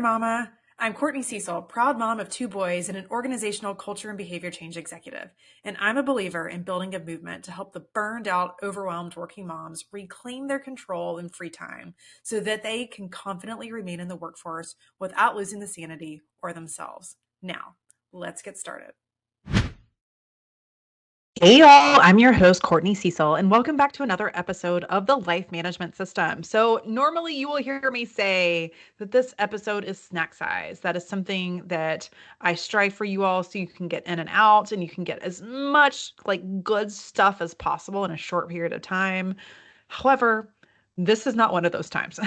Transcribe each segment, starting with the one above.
Mama. I'm Courtney Cecil, proud mom of two boys and an organizational culture and behavior change executive. And I'm a believer in building a movement to help the burned out, overwhelmed working moms reclaim their control and free time so that they can confidently remain in the workforce without losing the sanity or themselves. Now, let's get started. Hey y'all, I'm your host, Courtney Cecil, and welcome back to another episode of the Life Management System. So, normally you will hear me say that this episode is snack size. That is something that I strive for you all so you can get in and out and you can get as much good stuff as possible in a short period of time. However, this is not one of those times.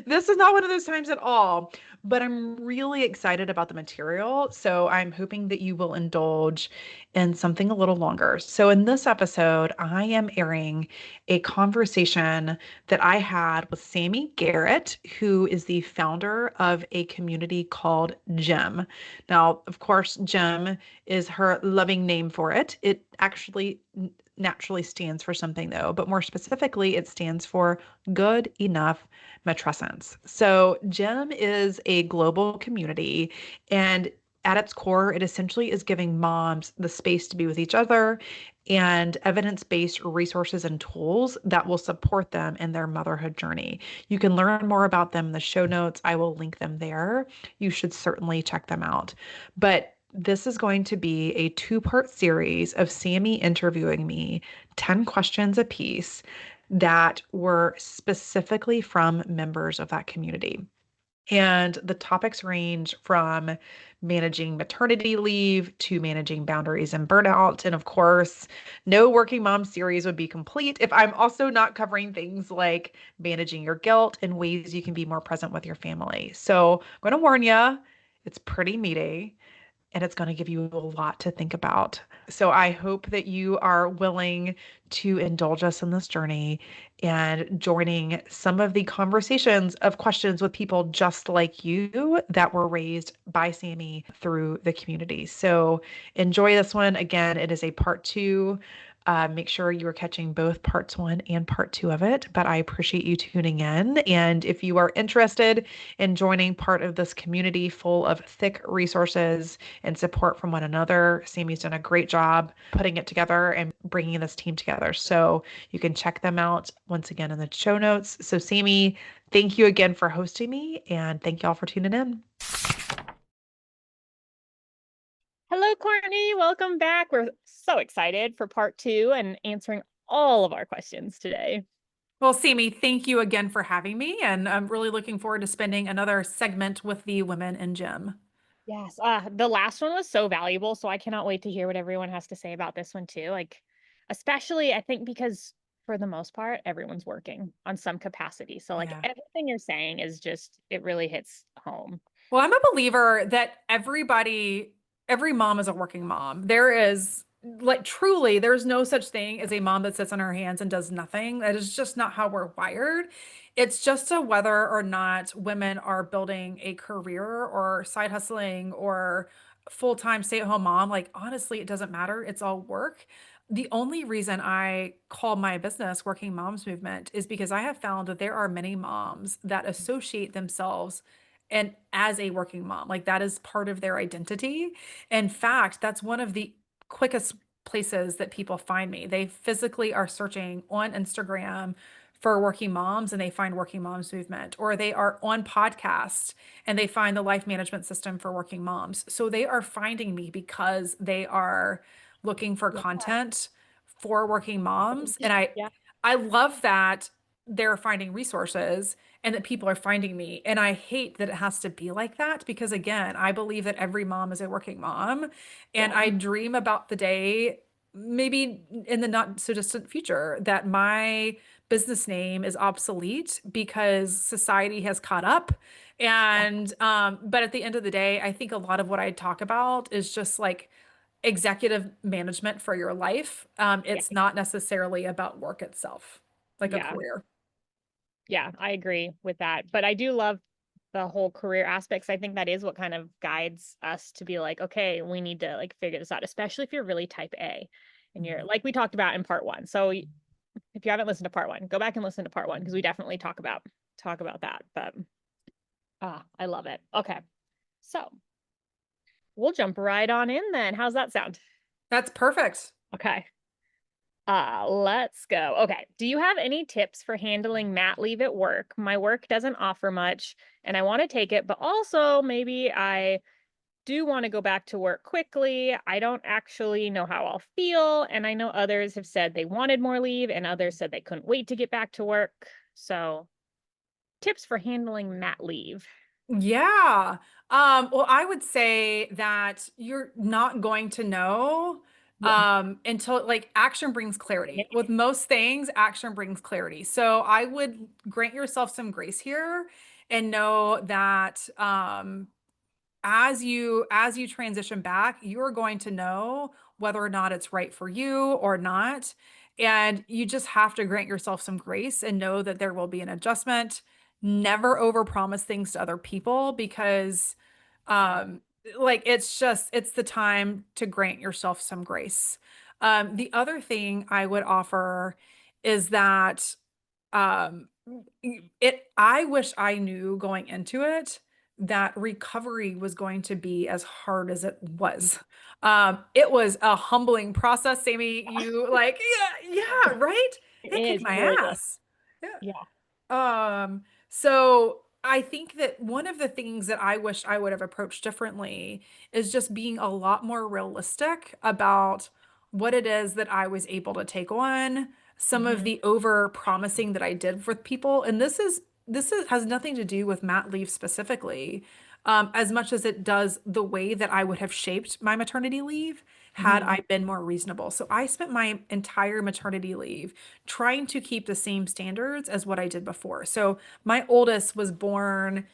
This is not one of those times at all, but I'm really excited about the material. So I'm hoping that you will indulge in something a little longer. So in this episode, I am airing a conversation that I had with Sami Garrett, who is the founder of a community called GEM. Now, of course, GEM is her loving name for it. It actually naturally stands for something though, but more specifically, it stands for Good Enough Matrescence. So GEM is a global community, and at its core, it essentially is giving moms the space to be with each other and evidence-based resources and tools that will support them in their motherhood journey. You can learn more about them in the show notes. I will link them there. You should certainly check them out. But this is going to be a two-part series of Sami interviewing me, 10 questions apiece that were specifically from members of that community. And the topics range from managing maternity leave to managing boundaries and burnout. And of course, no working mom series would be complete if I'm also not covering things like managing your guilt and ways you can be more present with your family. So I'm going to warn you, it's pretty meaty and it's going to give you a lot to think about. So I hope that you are willing to indulge us in this journey and joining some of the conversations of questions with people just like you that were raised by Sami through the community. So enjoy this one. Again, it is a part two. Make sure you are catching both parts one and part two of it, but I appreciate you tuning in. And if you are interested in joining part of this community full of thick resources and support from one another, Sami's done a great job putting it together and bringing this team together. So you can check them out once again in the show notes. So Sami, thank you again for hosting me, and thank y'all for tuning in. Hello, Courtney. Welcome back. We're so excited for part two and answering all of our questions today. Well, Sami, thank you again for having me, and I'm really looking forward to spending another segment with the women in GEM. Yes, the last one was so valuable, so I cannot wait to hear what everyone has to say about this one too. Especially I think because for the most part, everyone's working on some capacity. So Yeah. everything you're saying is just, it really hits home. Well, I'm a believer that every mom is a working mom. There is truly, there's no such thing as a mom that sits on her hands and does nothing. That is just not how we're wired. It's just a whether or not women are building a career or side hustling or full-time stay-at-home mom. Like, honestly, it doesn't matter. It's all work. The only reason I call my business Working Moms Movement is because I have found that there are many moms that associate themselves and as a working mom, like that is part of their identity. In fact, that's one of the quickest places that people find me. They physically are searching on Instagram for working moms and they find Working Moms Movement, or they are on podcast and they find the Life Management System for working moms. So they are finding me because they are looking for Yeah. content for working moms. And I Yeah. I love that they're finding resources and that people are finding me. And I hate that it has to be like that because, again, I believe that every mom is a working mom. And Yeah. I dream about the day, maybe in the not so distant future, that my business name is obsolete because society has caught up. Yeah. And, but at the end of the day, I think a lot of what I talk about is just like executive management for your life. Yeah. It's not necessarily about work itself, like a Yeah. career. Yeah, I agree with that. But I do love the whole career aspects. I think that is what kind of guides us to be like, okay, we need to figure this out, especially if you're really type A and you're like we talked about in part one. So if you haven't listened to part one, go back and listen to part one because we definitely talk about that. But Ah, I love it. Okay. So we'll jump right on in then. How's that sound? That's perfect. Okay. Let's go. Okay. Do you have any tips for handling mat leave at work? My work doesn't offer much and I want to take it, but also maybe I do want to go back to work quickly. I don't actually know how I'll feel. And I know others have said they wanted more leave and others said they couldn't wait to get back to work. So, tips for handling mat leave. Yeah. Well, I would say that you're not going to know Yeah. until like action brings clarity. With most things, action brings clarity. So I would grant yourself some grace here and know that as you transition back, you're going to know whether or not it's right for you or not. And you just have to grant yourself some grace and know that there will be an adjustment. Never overpromise things to other people because Yeah. um like it's the time to grant yourself some grace. The other thing I would offer is that um I wish I knew going into it that recovery was going to be as hard as it was. It was a humbling process, Sammy. You like, yeah, yeah, right? It It kicked is. It my really is. ass. Yeah. Yeah. So I think that one of the things that I wish I would have approached differently is just being a lot more realistic about what it is that I was able to take on, some of Hmm. the over promising that I did with people. And this is has nothing to do with mat leave specifically, as much as it does the way that I would have shaped my maternity leave had Hmm. I been more reasonable. So I spent my entire maternity leave trying to keep the same standards as what I did before. So my oldest was born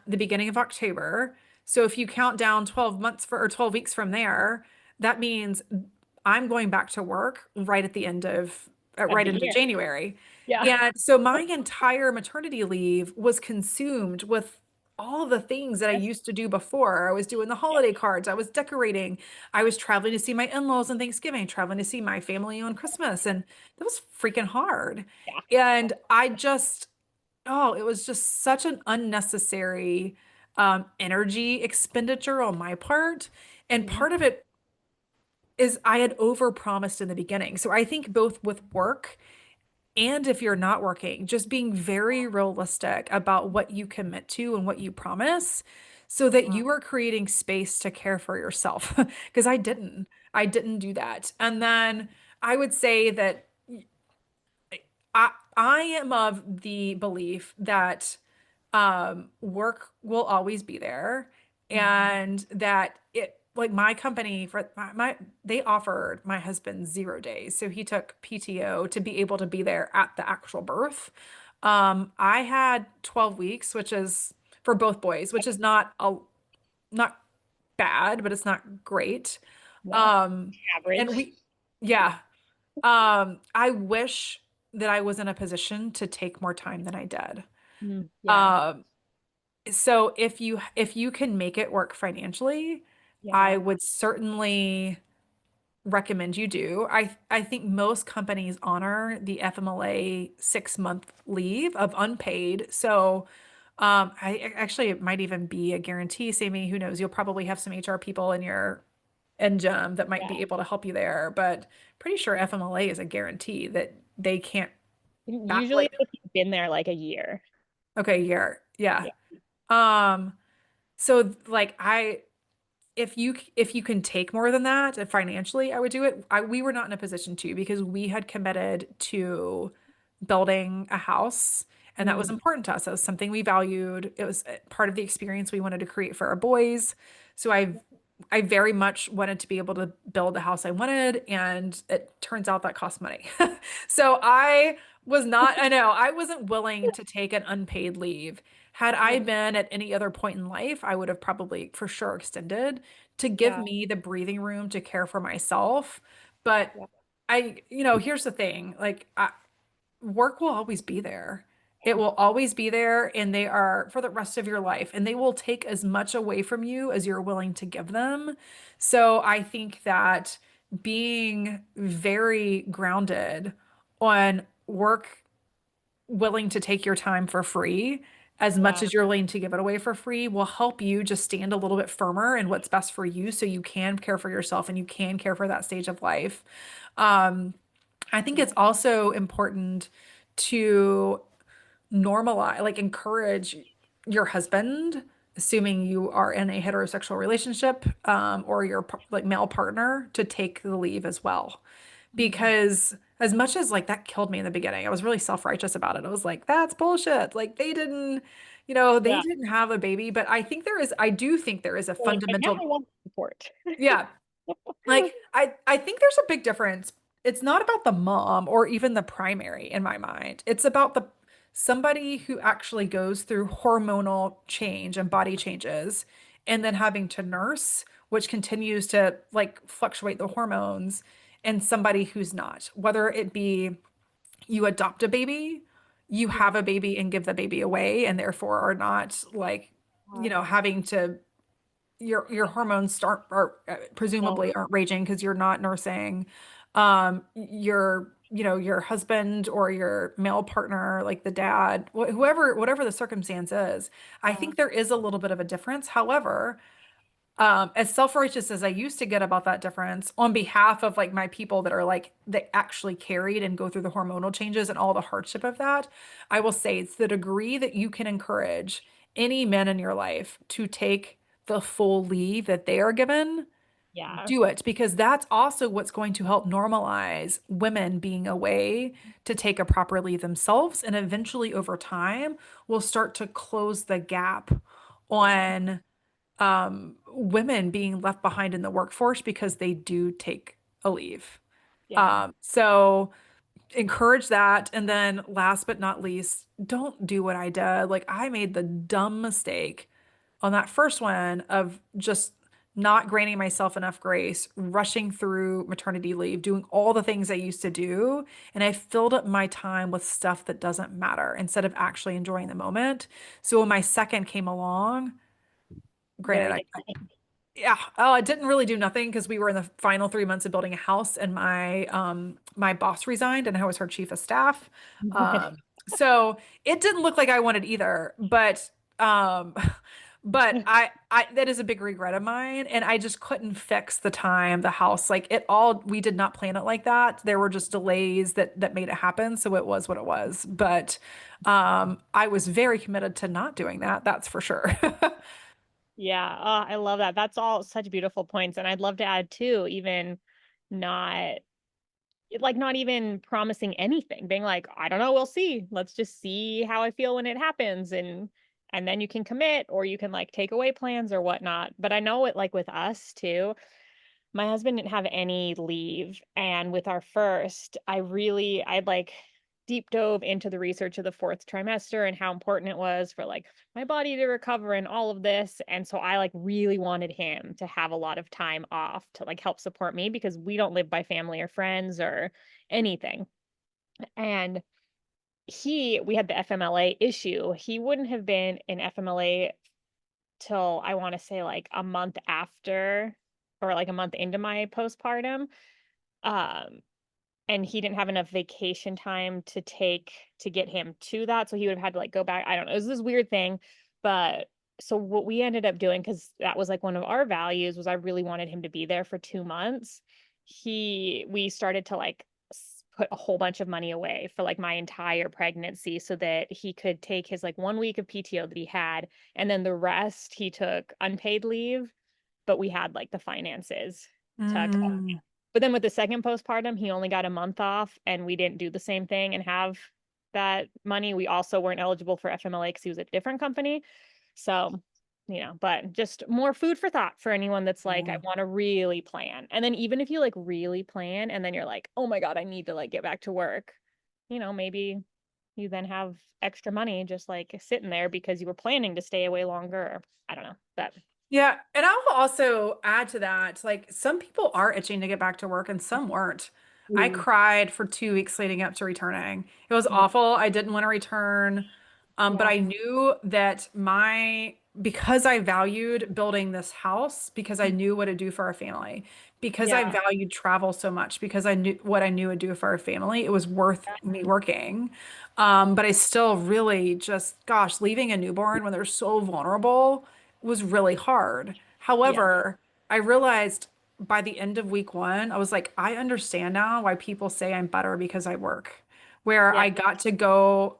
the beginning of October. So if you count down 12 months for or 12 weeks from there, that means I'm going back to work right at the end of Of right the into year. January. Yeah. And so my entire maternity leave was consumed with all the things that I used to do before. I was doing the Yeah. holiday cards, I was decorating, I was traveling to see my in-laws on Thanksgiving, traveling to see my family on Christmas, and that was freaking hard. Yeah. And I just, oh, it was just such an unnecessary energy expenditure on my part. And Yeah. part of it is I had overpromised in the beginning. So I think both with work and if you're not working, just being very realistic about what you commit to and what you promise so that Uh, you are creating space to care for yourself. Because I didn't do that. And then I would say that I am of the belief that work will always be there mhm. and that it like my company for they offered my husband 0 days. So he took PTO to be able to be there at the actual birth. I had 12 weeks, which is for both boys, which is not bad, but it's not great. Yeah. Um, and Average. yeah, I wish that I was in a position to take more time than I did. Mm, yeah. Um, so if you can make it work financially, I Yeah. would certainly recommend you do. I think most companies honor the FMLA 6 month leave of unpaid. So actually it might even be a guarantee. Sammy, who knows? You'll probably have some HR people in your NGEM that might Yeah. be able to help you there, but pretty sure FMLA is a guarantee that they can't back Usually like if you've been there like a year. okay, year. Yeah. Yeah. Um so like if you can take more than that financially, I would do it. We were not in a position to because we had committed to building a house, and that was Mm, important to us. It was something we valued. It was part of the experience we wanted to create for our boys. So I very much wanted to be able to build the house I wanted, and it turns out that cost money. So I was not, I know, I wasn't willing to take an unpaid leave. Had I yeah. been at any other point in life, I would have probably for sure extended to give Yeah. me the breathing room to care for myself. But Yeah. here's the thing, like work will always be there. It Yeah. will always be there, and they are for the rest of your life, and they will take as much away from you as you're willing to give them. So I think that being very grounded on work willing to take your time for free as much Yeah. as you're willing to give it away for free, will help you just stand a little bit firmer in what's best for you so you can care for yourself and you can care for that stage of life. Um, I think it's also important to normalize, like encourage your husband, assuming you are in a heterosexual relationship, or your like male partner, to take the leave as well. Mhm. Because as much as like that killed me in the beginning, I was really self-righteous about it. I was like, that's bullshit. Like they didn't, they Yeah. didn't have a baby. But I do think there is a Like, but now fundamental, I want support. yeah, like I think there's a big difference. It's not about the mom or even the primary in my mind. It's about the somebody who actually goes through hormonal change and body changes and then having to nurse, which continues to like fluctuate the hormones, and somebody who's not. Whether it be you adopt a baby, you Yeah. have a baby and give the baby away and therefore are not like, having to your hormones start or No. presumably aren't raging because you're not nursing. Your husband or your male partner, like the dad, whatever the circumstance is, I Yeah. think there is a little bit of a difference. However, as self-righteous as I used to get about that difference on behalf of like my people that are like that actually carried and go through the hormonal changes and all the hardship of that, I will say it's the degree that you can encourage any men in your life to take the full leave that they are given, Yeah. do it, because that's also what's going to help normalize women being away to take a proper leave themselves, and eventually over time will start to close the gap Yeah. on women being left behind in the workforce because they do take a leave. Yeah. So encourage that. And then last but not least, don't do what I did. Like I made the dumb mistake on that first one of just not granting myself enough grace, rushing through maternity leave, doing all the things I used to do. And I filled up my time with stuff that doesn't matter instead of actually enjoying the moment. So when my second came along, granted, Very I different. yeah, oh, I didn't really do nothing because we were in the final 3 months of building a house, and my boss resigned, and I was her chief of staff. So it didn't look like I wanted either, um, but I that is a big regret of mine, and I just couldn't fix the time, the house, like it all. We did not plan it like that. There were just delays that made it happen, so it was what it was. But I was very committed to not doing that. That's for sure. Yeah, I love that. That's all such beautiful points. And I'd love to add too, even not not even promising anything, being like, I don't know, we'll see. Let's just see how I feel when it happens. And then you can commit or you can like take away plans or whatnot. But I know it like with us too. My husband didn't have any leave. And with our first, I'd like deep dove into the research of the fourth trimester and how important it was for like my body to recover and all of this. And so I like really wanted him to have a lot of time off to like help support me because we don't live by family or friends or anything. And we had the FMLA issue. He wouldn't have been in FMLA till I want to say like a month after or like a month into my postpartum. Um, and he didn't have enough vacation time to take to get him to that. So he would have had to like go back. I don't know. It was this weird thing. But so what we ended up doing, because that was like one of our values, was I really wanted him to be there for 2 months. We started to like put a whole bunch of money away for like my entire pregnancy so that he could take his like 1 week of PTO that he had, and then the rest he took unpaid leave, but we had like the finances to cover. Mm. But then with the second postpartum, he only got a month off, and we didn't do the same thing and have that money. We also weren't eligible for FMLA because he was at a different company. So, but just more food for thought for anyone that's like, I want to really plan. And then even if you like really plan and then you're like, oh my God, I need to like get back to work, maybe you then have extra money just like sitting there because you were planning to stay away longer. Or, I don't know. But Yeah, and I'll also add to that, like some people are itching to get back to work and some weren't. I mm, cried for 2 weeks leading up to returning. It was mm, awful. I didn't want to return. But yeah, I knew that because I valued building this house, because I mm, knew what it'd do for our family, because I Yeah. valued travel so much, because I knew what I knew would do for our family. It was worth me working. But I still really just, gosh, leaving a newborn when they're so vulnerable was really hard. Yeah. However, I realized by the end of week one, I was like, I understand now why people say I'm better because I work, where Yeah. I got to go,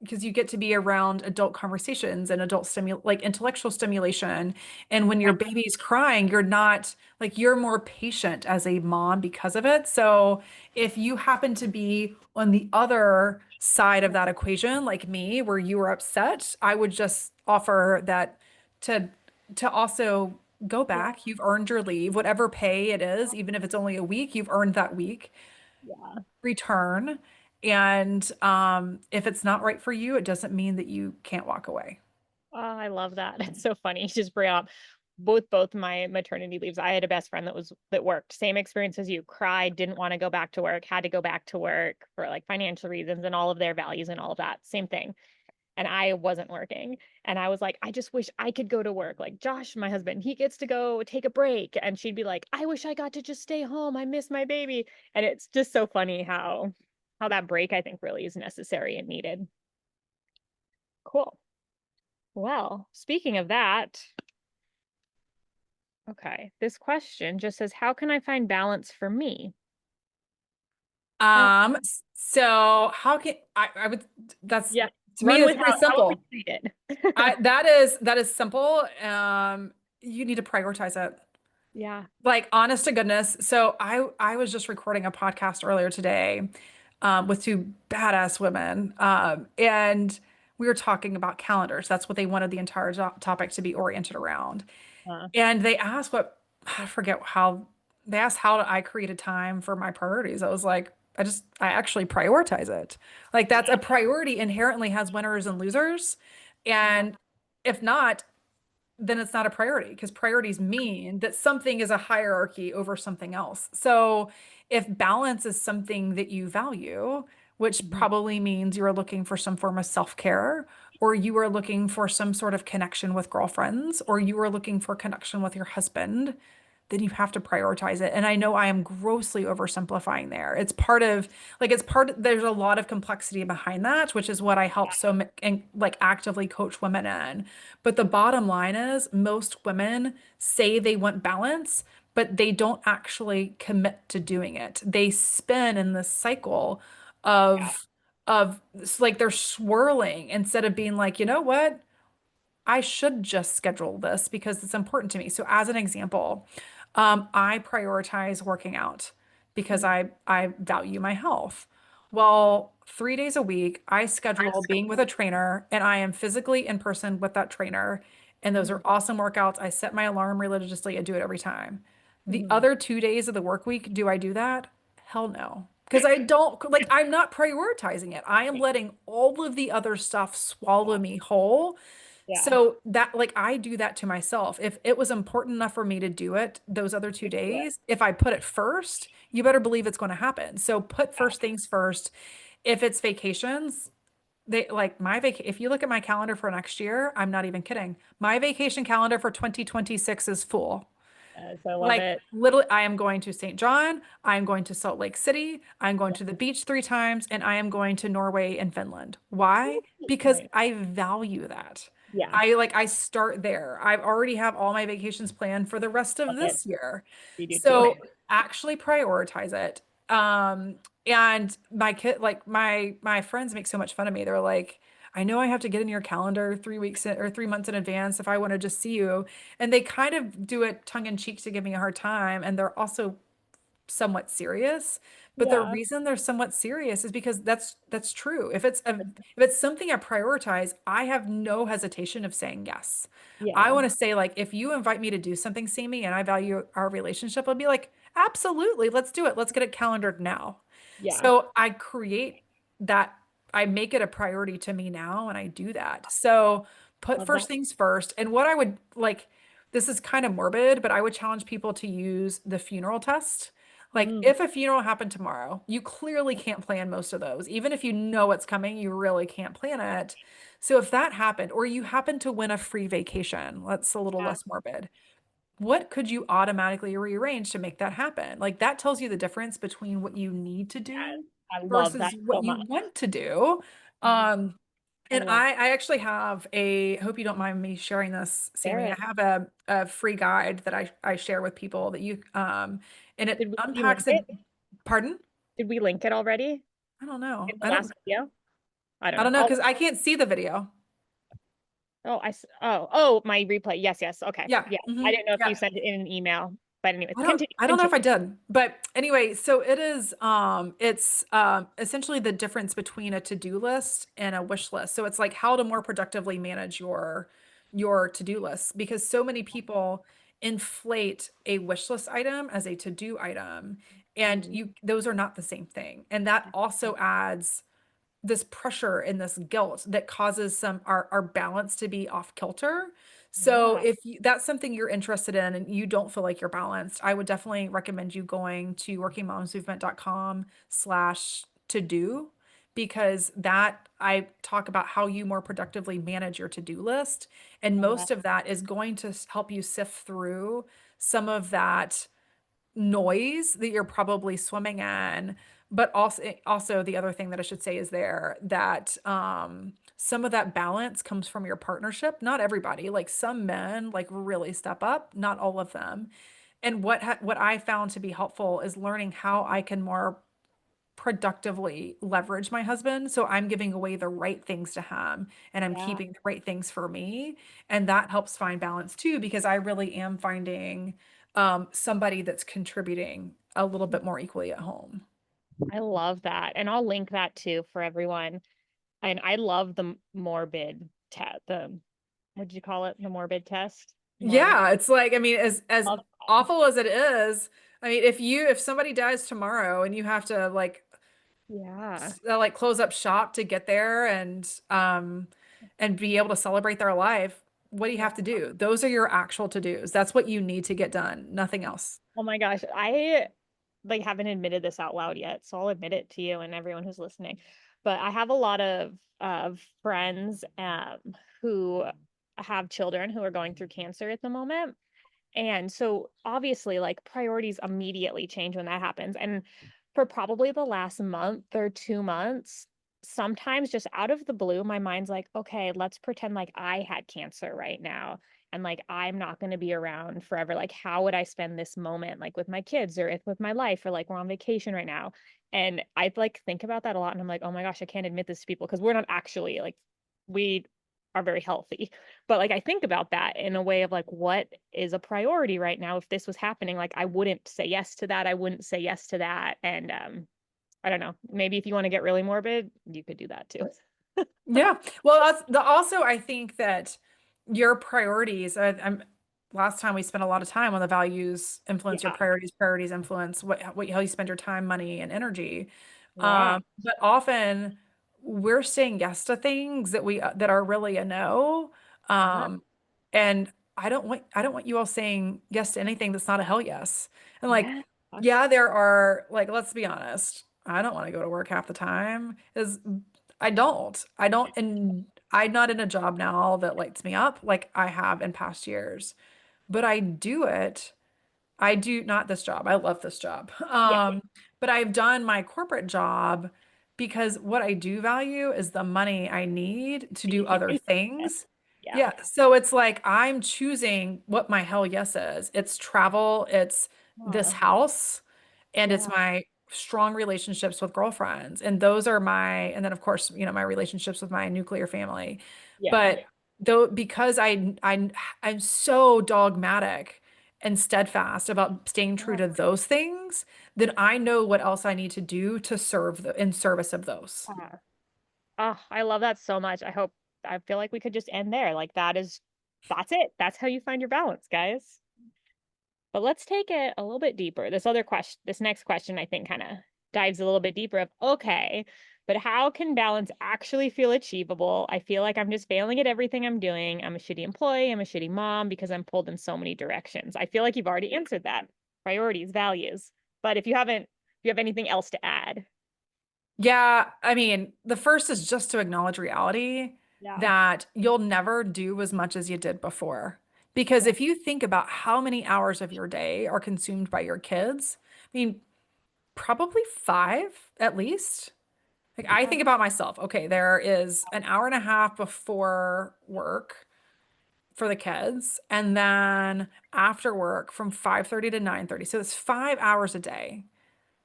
because you get to be around adult conversations and adult like intellectual stimulation. And when your baby's crying, you're not like, you're more patient as a mom because of it. So if you happen to be on the other side of that equation, like me, where you were upset, I would just offer that to also go Yeah. back. You've earned your leave, whatever pay it is, even if it's only a week, you've earned that week. Yeah. Return. And if it's not right for you, it doesn't mean that you can't walk away. Oh, I love that. It's so funny. You just bring up both my maternity leaves. I had a best friend that worked. Same experience as you. Cried, didn't want to go back to work, had to go back to work for like financial reasons and all of their values and all of that. Same thing. And I wasn't working. And I was like, I just wish I could go to work. Like Josh, my husband, he gets to go take a break. And she'd be like, I wish I got to just stay home. I miss my baby. And it's just so funny how that break I think really is necessary and needed. Cool. Well, speaking of that, okay, this question just says, how can I find balance for me? How, So how can I would, that's, yeah, to me, run it's with pretty how would simple. we treat it? That is simple. You need to prioritize it. Yeah. Like, honest to goodness. So I was just recording a podcast earlier today with two badass women. And we were talking about calendars. That's what they wanted the entire topic to be oriented around. Uh, And they asked I forget how, they asked how I create a time for my priorities. I was like, I actually prioritize it. Like, that's yeah. a priority inherently has winners and losers. Yeah. And if not, then it's not a priority, because priorities mean that something is a hierarchy over something else. So if balance is something that you value, which Mhm. probably means you are looking for some form of self-care, or you are looking for some sort of connection with girlfriends, or you are looking for connection with your husband, then you have to prioritize it. And I know I am grossly oversimplifying there. There's a lot of complexity behind that, which is what I help and like actively coach women in. But the bottom line is, most women say they want balance, but they don't actually commit to doing it. They spin in this cycle Yeah. of it's like they're swirling instead of being like, you know what? I should just schedule this because it's important to me. So as an example, I prioritize working out because Mhm. I value my health. Well, 3 days a week, I schedule being with a trainer, and I am physically in person with that trainer. And those are Mhm. awesome workouts. I set my alarm religiously. I do it every time. The Mhm. other 2 days of the work week, do I do that? Hell no. Because I don't, like, I'm not prioritizing it. I am letting all of the other stuff swallow me whole. Yeah. So that, like, I do that to myself. If it was important enough for me to do it those other two Just do it. days, if I put it first, you better believe it's going to happen. So put Yeah. first things first. If it's vacations, if you look at my calendar for next year, I'm not even kidding. My vacation calendar for 2026 is full. Yes, I love Like, it. literally, I am going to St. John, I am going to Salt Lake City, I'm going to the beach 3 times, and I am going to Norway and Finland. Why? Because Nice. I value that. Yeah. I start there. I already have all my vacations planned for the rest of Love it. this year. You do too. So actually prioritize it. And my kid, like my friends make so much fun of me. They're like, I know I have to get in your calendar 3 weeks or 3 months in advance if I want to just see you. And they kind of do it tongue in cheek to give me a hard time. And they're also somewhat serious. But the Yeah. reason they're somewhat serious is because that's true. If it's something I prioritize, I have no hesitation of saying yes. I Yeah. want to say, like, if you invite me to do something, Sammy, and I value our relationship, I'll be like, absolutely, let's do it. Let's get it calendared now. Yeah. So I create that, I make it a priority to me now, and I do that. So put Love that. first things first. And what I would like, this is kind of morbid, but I would challenge people to use the funeral test. Like, Mm. if a funeral happened tomorrow, you clearly can't plan most of those. Even if you know what's coming, you really can't plan it. So if that happened, or you happen to win a free vacation, that's a little Yeah. less morbid. what could you automatically rearrange to make that happen? Like that tells you the difference between what you need to Yes, do I love that versus so what you much. want to do. Mhm. Um, I and love I actually have a, hope you don't mind me sharing this, Sammy. I Garrett. have a free guide that I share with people that you, and it Did we link unpacks it? it. Pardon? Did we link it already I don't know. in the last video? I don't I know. don't know because I can't see the video. Oh, my replay. Yes, yes. Okay. Yeah. Yeah. I didn't know if you Yeah. sent it in an email, but anyways, continue, I don't know if continue. I did. But anyway, so it is it's essentially the difference between a to-do list and a wish list. So it's like how to more productively manage your to-do list because so many people inflate a wish list item as a to-do item and Mhm. you those are not the same thing. And that also adds this pressure and this guilt that causes our balance to be off kilter. So Yeah. if that's something you're interested in and you don't feel like you're balanced, I would definitely recommend you going to workingmomsmovement.com/to do because that I talk about how you more productively manage your to-do list. And Love that. most of that is going to help you sift through some of that noise that you're probably swimming in, but also the other thing that I should say is there that some of that balance comes from your partnership. Not everybody, like some men like really step up, not all of them. And what I found to be helpful is learning how I can more productively leverage my husband. So I'm giving away the right things to him and I'm Yeah. keeping the right things for me. And that helps find balance too, because I really am finding somebody that's contributing a little bit more equally at home. I love that. And I'll link that too for everyone. And I love the morbid test. What did you call it? The morbid test? Morbid. Yeah, it's like, I mean, as Love awful as it is, I mean, if somebody dies tomorrow and you have to Yeah. like close up shop to get there and be able to celebrate their life, what do you Yeah. have to do? Those are your actual to-dos. That's what you need to get done, nothing else. Oh my gosh. I like haven't admitted this out loud yet, so I'll admit it to you and everyone who's listening. But I have a lot of friends who have children who are going through cancer at the moment. And so obviously, like priorities immediately change when that happens. And for probably the last month or 2 months, sometimes just out of the blue, my mind's like, okay, let's pretend like I had cancer right now. And like, I'm not going to be around forever. Like, how would I spend this moment, like with my kids or if with my life, or like we're on vacation right now? And I like think about that a lot. And I'm like, oh my gosh, I can't admit this to people because we're not actually like, we are very healthy. But like I think about that in a way of like what is a priority right now if this was happening, like I wouldn't say yes to that, I wouldn't say yes to that. And I don't know, maybe if you want to get really morbid you could do that too. Yeah. Well, also I think that your priorities, I'm last time we spent a lot of time on the values influence your Yeah. priorities, priorities influence how you spend your time, money, and energy. Yeah. But often we're saying yes to things that are really a no. Yeah. Um, and I don't want you all saying yes to anything that's not a hell yes. And like, Yeah. yeah, there are like, let's be honest, I don't want to go to work half the time. Is and I'm not in a job now that lights me up like I have in past years, but I do it. I do not this job. I love this job. Yeah. But I've done my corporate job because what I do value is the money I need to do other things. Yeah. Yeah. So it's like I'm choosing what my hell yes is. It's travel, it's this Oh, house, and it's yeah. my strong relationships with girlfriends. And those are and then of course, my relationships with my nuclear family. Yeah. But though because I'm so dogmatic and steadfast about staying true Yeah. to those things, then I know what else I need to do to in service of those. Oh, I love that so much. I feel like we could just end there. Like that's it. That's how you find your balance, guys. But let's take it a little bit deeper. This next question, I think, kind of dives a little bit deeper of okay, but how can balance actually feel achievable? I feel like I'm just failing at everything I'm doing. I'm a shitty employee. I'm a shitty mom because I'm pulled in so many directions. I feel like you've already answered that. Priorities, values. But if you have anything else to add. Yeah, I mean, the first is just to acknowledge reality Yeah. that you'll never do as much as you did before Because if you think about how many hours of your day are consumed by your kids, I mean, probably 5 at least. Like I Yeah. think about myself, okay, there is an hour and a half before work for the kids, and then after work from 5:30 to 9:30. So it's 5 hours a day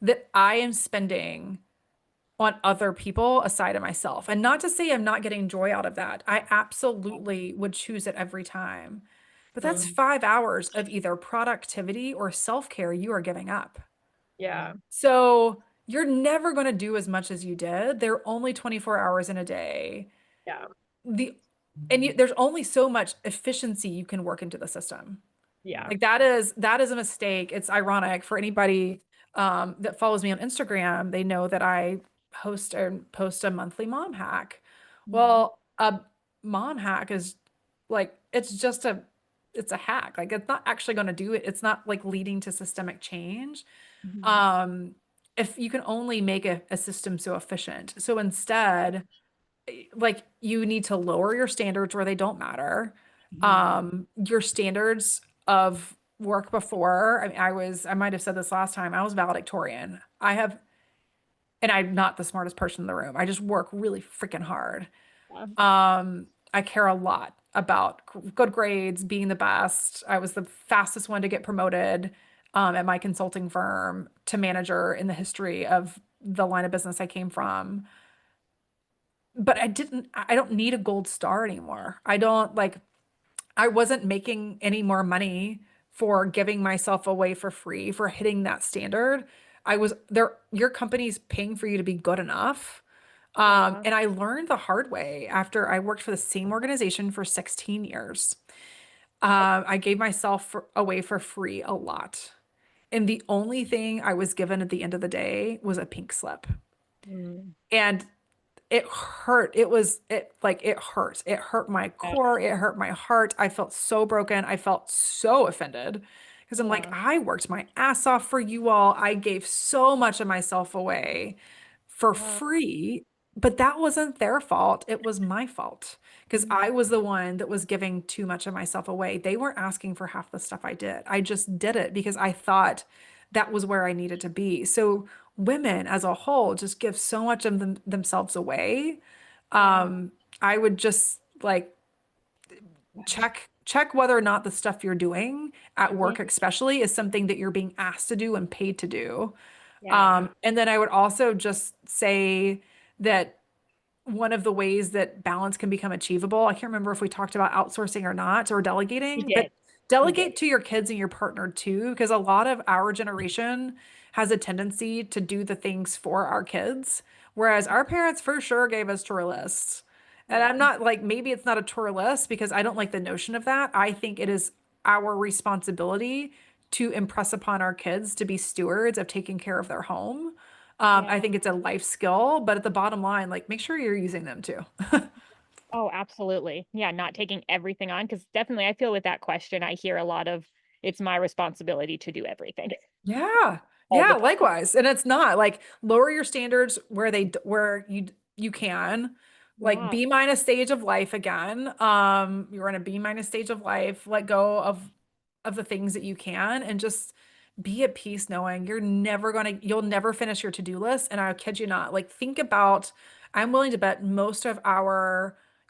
that I am spending on other people aside of myself. And not to say I'm not getting joy out of that. I absolutely would choose it every time. But that's Mm. 5 hours of either productivity or self-care you are giving up. Yeah. So you're never going to do as much as you did. There are only 24 hours in a day. Yeah. The there's only so much efficiency you can work into the system. Yeah. Like that is a mistake. It's ironic for anybody that follows me on Instagram. They know that I host and post a monthly mom hack. Mhm. Well, a mom hack is like it's a hack. Like it's not actually going to do it. It's not like leading to systemic change. Mhm. Um, if you can only make a system so efficient. So instead, like you need to lower your standards where they don't matter. Mhm. Your standards of work before, I mean, I might have said this last time, I was valedictorian. And I'm not the smartest person in the room. I just work really freaking hard. Yeah. I care a lot about good grades, being the best. I was the fastest one to get promoted, at my consulting firm to manager in the history of the line of business I came from. But I don't need a gold star anymore. I don't like, I wasn't making any more money for giving myself away for free for hitting that standard. I was there, your company's paying for you to be good enough. Yeah. And I learned the hard way after I worked for the same organization for 16 years. I gave myself away for free a lot. And the only thing I was given at the end of the day was a pink slip. Mm. And it hurt. It hurt. It hurt my Yeah. core. It hurt my heart. I felt so broken. I felt so offended because I'm like, Yeah. I worked my ass off for you all. I gave so much of myself away for Yeah. free, but that wasn't their fault. It was my fault because Mhm. I was the one that was giving too much of myself away. They weren't asking for half the stuff I did. I just did it because I thought that was where I needed to be. So women as a whole just give so much of themselves away. Yeah. um I would just like check whether or not the stuff you're doing at Mhm. work especially is something that you're being asked to do and paid to do. Yeah. And then I would also just say that one of the ways that balance can become achievable. I can't remember if we talked about outsourcing or not, or We delegating, but did. We did. delegate to your kids and your partner too, because a lot of our generation has a tendency to do the things for our kids, whereas our parents for sure gave us tour lists. And Yeah. I'm not like, maybe it's not a tour list because I don't like the notion of that. I think it is our responsibility to impress upon our kids to be stewards of taking care of their home. I Yeah. think it's a life skill, but at the bottom line, like make sure you're using them too. Oh, absolutely. Yeah, not taking everything on, because definitely I feel with that question, I hear a lot of it's my responsibility to do everything Yeah. all Yeah, the time. likewise. And it's not like lower your standards where where you can. Like Yeah. B minus stage of life again. You're in a B minus stage of life. Let go of the things that you can and just be at peace knowing you'll never finish your to-do list. And I kid you not, like think about, I'm willing to bet most of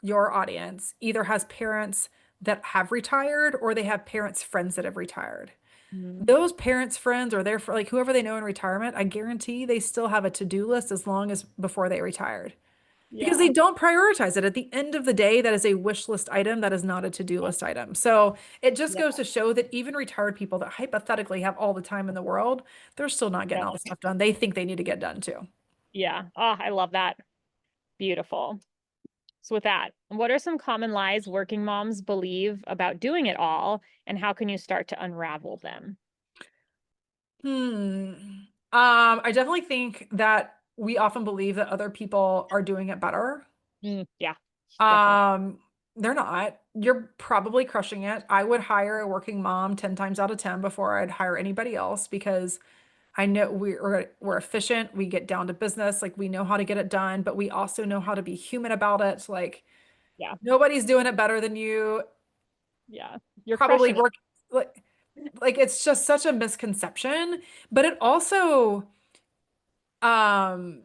your audience either has parents that have retired or they have parents friends that have retired. Mhm. Those parents, friends, or their like whoever they know in retirement, I guarantee they still have a to-do list as long as before they retired because they Yeah. don't prioritize it. At the end of the day, that is a wish list item. That is not a to-do list item. So it just Yeah. goes to show that even retired people that hypothetically have all the time in the world, they're still not getting Yeah. all the stuff done they think they need to get done too. Yeah. Oh, I love that. Beautiful. So with that, what are some common lies working moms believe about doing it all, and how can you start to unravel them? Hmm. I definitely think that we often believe that other people are doing it better. Mm, yeah, definitely. Um, they're not. You're probably crushing it. I would hire a working mom 10 times out of 10 before I'd hire anybody else because I know we're efficient, we get down to business, like we know how to get it done, but we also know how to be human about it. Like Yeah. nobody's doing it better than you. Yeah. You're probably crushing it. work like it's just such a misconception, but it also um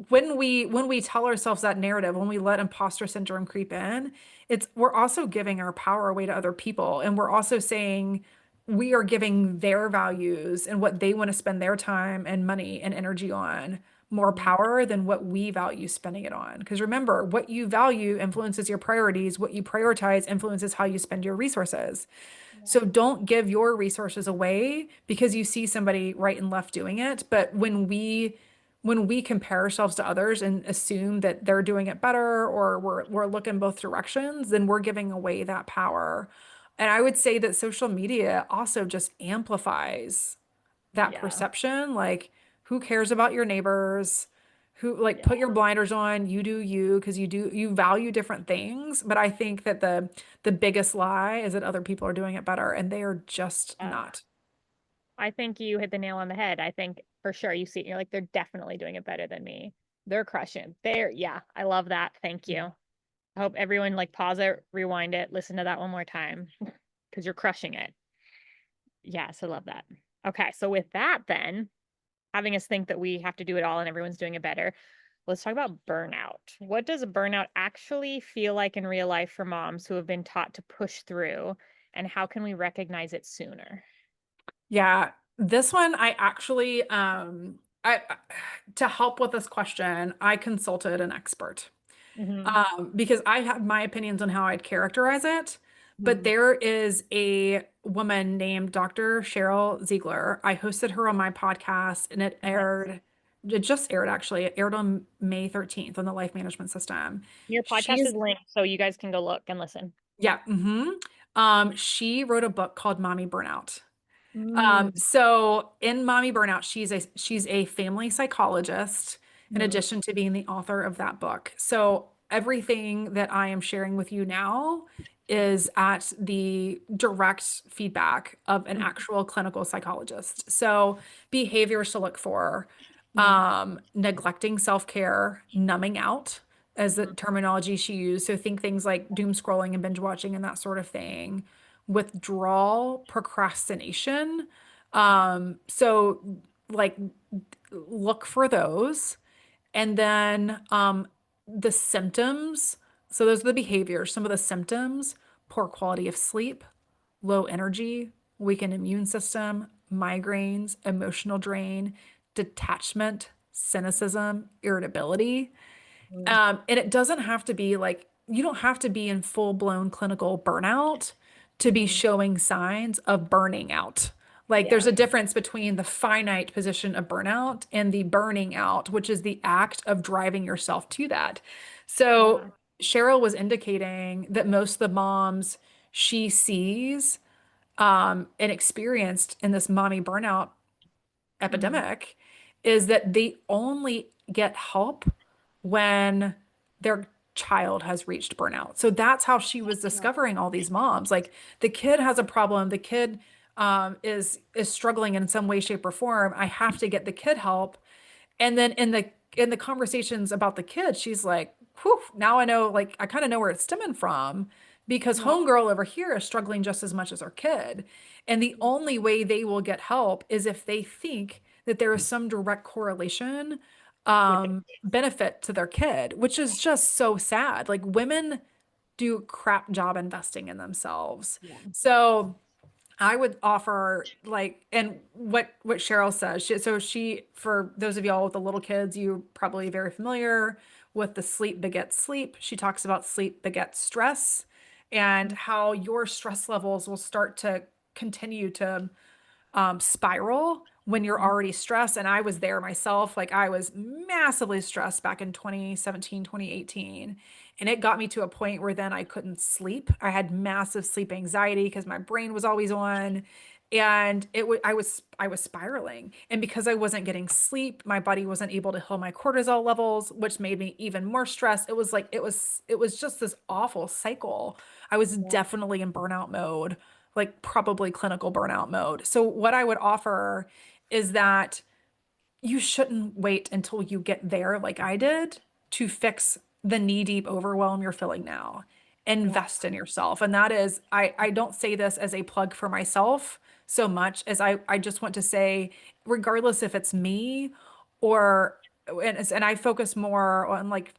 when we tell ourselves that narrative, when we let imposter syndrome creep in, it's we're also giving our power away to other people, and we're also saying we are giving their values and what they want to spend their time and money and energy on more Mhm. power than what we value spending it on. Because remember, what you value influences your priorities, what you prioritize influences how you spend your resources. So Yeah. don't give your resources away because you see somebody right and left doing it. But when we compare ourselves to others and assume that they're doing it better or we're looking both directions, then we're giving away that power. And I would say that social media also just amplifies that Yeah. perception. Like, who cares about your neighbors? Who like Yeah. put your blinders on, you do you, because you value different things. But I think that the biggest lie is that other people are doing it better and they are just Yeah. not. I think you hit the nail on the head. I think for sure you see it, you're like, they're definitely doing it better than me. They're crushing. Yeah, I love that. Thank you. I hope everyone like pause it, rewind it, listen to that one more time because you're crushing it. Yes, I love that. Okay, so with that, then having us think that we have to do it all and everyone's doing it better, let's talk about burnout. What does a burnout actually feel like in real life for moms who have been taught to push through, and how can we recognize it sooner? Yeah, this one I actually to help with this question, I consulted an expert. Hmm. Because I have my opinions on how I'd characterize it. But Hmm. there is a woman named Dr. Cheryl Ziegler. I hosted her on my podcast and Nice. it just aired actually. It aired on May 13th on the Life Management System. Your podcast is She's, linked so you guys can go look and listen. yeah, she wrote a book called Mommy Burnout. Mm. So in Mommy Burnout, she's a family psychologist in Mhm. addition to being the author of that book. So everything that I am sharing with you now is at the direct feedback of an Mhm. actual clinical psychologist. So behaviors to look for, Mhm. neglecting self-care, numbing out as the Mhm. terminology she used. So think things like doom scrolling and binge watching and that sort of thing, withdrawal, procrastination. So like look for those. And then the symptoms. So those are the behaviors. Some of the symptoms: poor quality of sleep, low energy, weakened immune system, migraines, emotional drain, detachment, cynicism, irritability. Mhm. And it doesn't have to be like, you don't have to be in full-blown clinical burnout to be Mhm. showing signs of burning out. Like there's Yeah. a difference between the finite position of burnout and the burning out, which is the act of driving yourself to that. So Yeah. Cheryl was indicating that most of the moms she sees and experienced in this mommy burnout Mhm. epidemic is that they only get help when their child has reached burnout. So that's how she was Yeah. discovering all these moms. Like the kid has a problem, the kid is struggling in some way, shape, or form. I have to get the kid help. And then in the conversations about the kids, she's like, whew, now I know, like, I kind of know where it's stemming from because Yeah. homegirl over here is struggling just as much as her kid. And the only way they will get help is if they think that there is some direct correlation, With it. benefit to their kid, which is just so sad. Like women do crap job investing in themselves. Yeah. So I would offer like, and what Cheryl says. So she, for those of y'all with the little kids, you're probably very familiar with the sleep begets sleep. She talks about sleep begets stress and Mhm. how your stress levels will start to continue to spiral when you're Mhm. already stressed. And I was there myself. Like I was massively stressed back in 2017, 2018. And it got me to a point where then I couldn't sleep. I had massive sleep anxiety because my brain was always on. And I was spiraling. And because I wasn't getting sleep, my body wasn't able to heal my cortisol levels, which made me even more stressed. It was like it was just this awful cycle. I was Yeah. definitely in burnout mode, like probably clinical burnout mode. So what I would offer is that you shouldn't wait until you get there like I did to fix the knee-deep overwhelm you're feeling now. Yeah. invest in yourself. And that is, I don't say this as a plug for myself so much as I just want to say, regardless if it's me or, and I focus more on like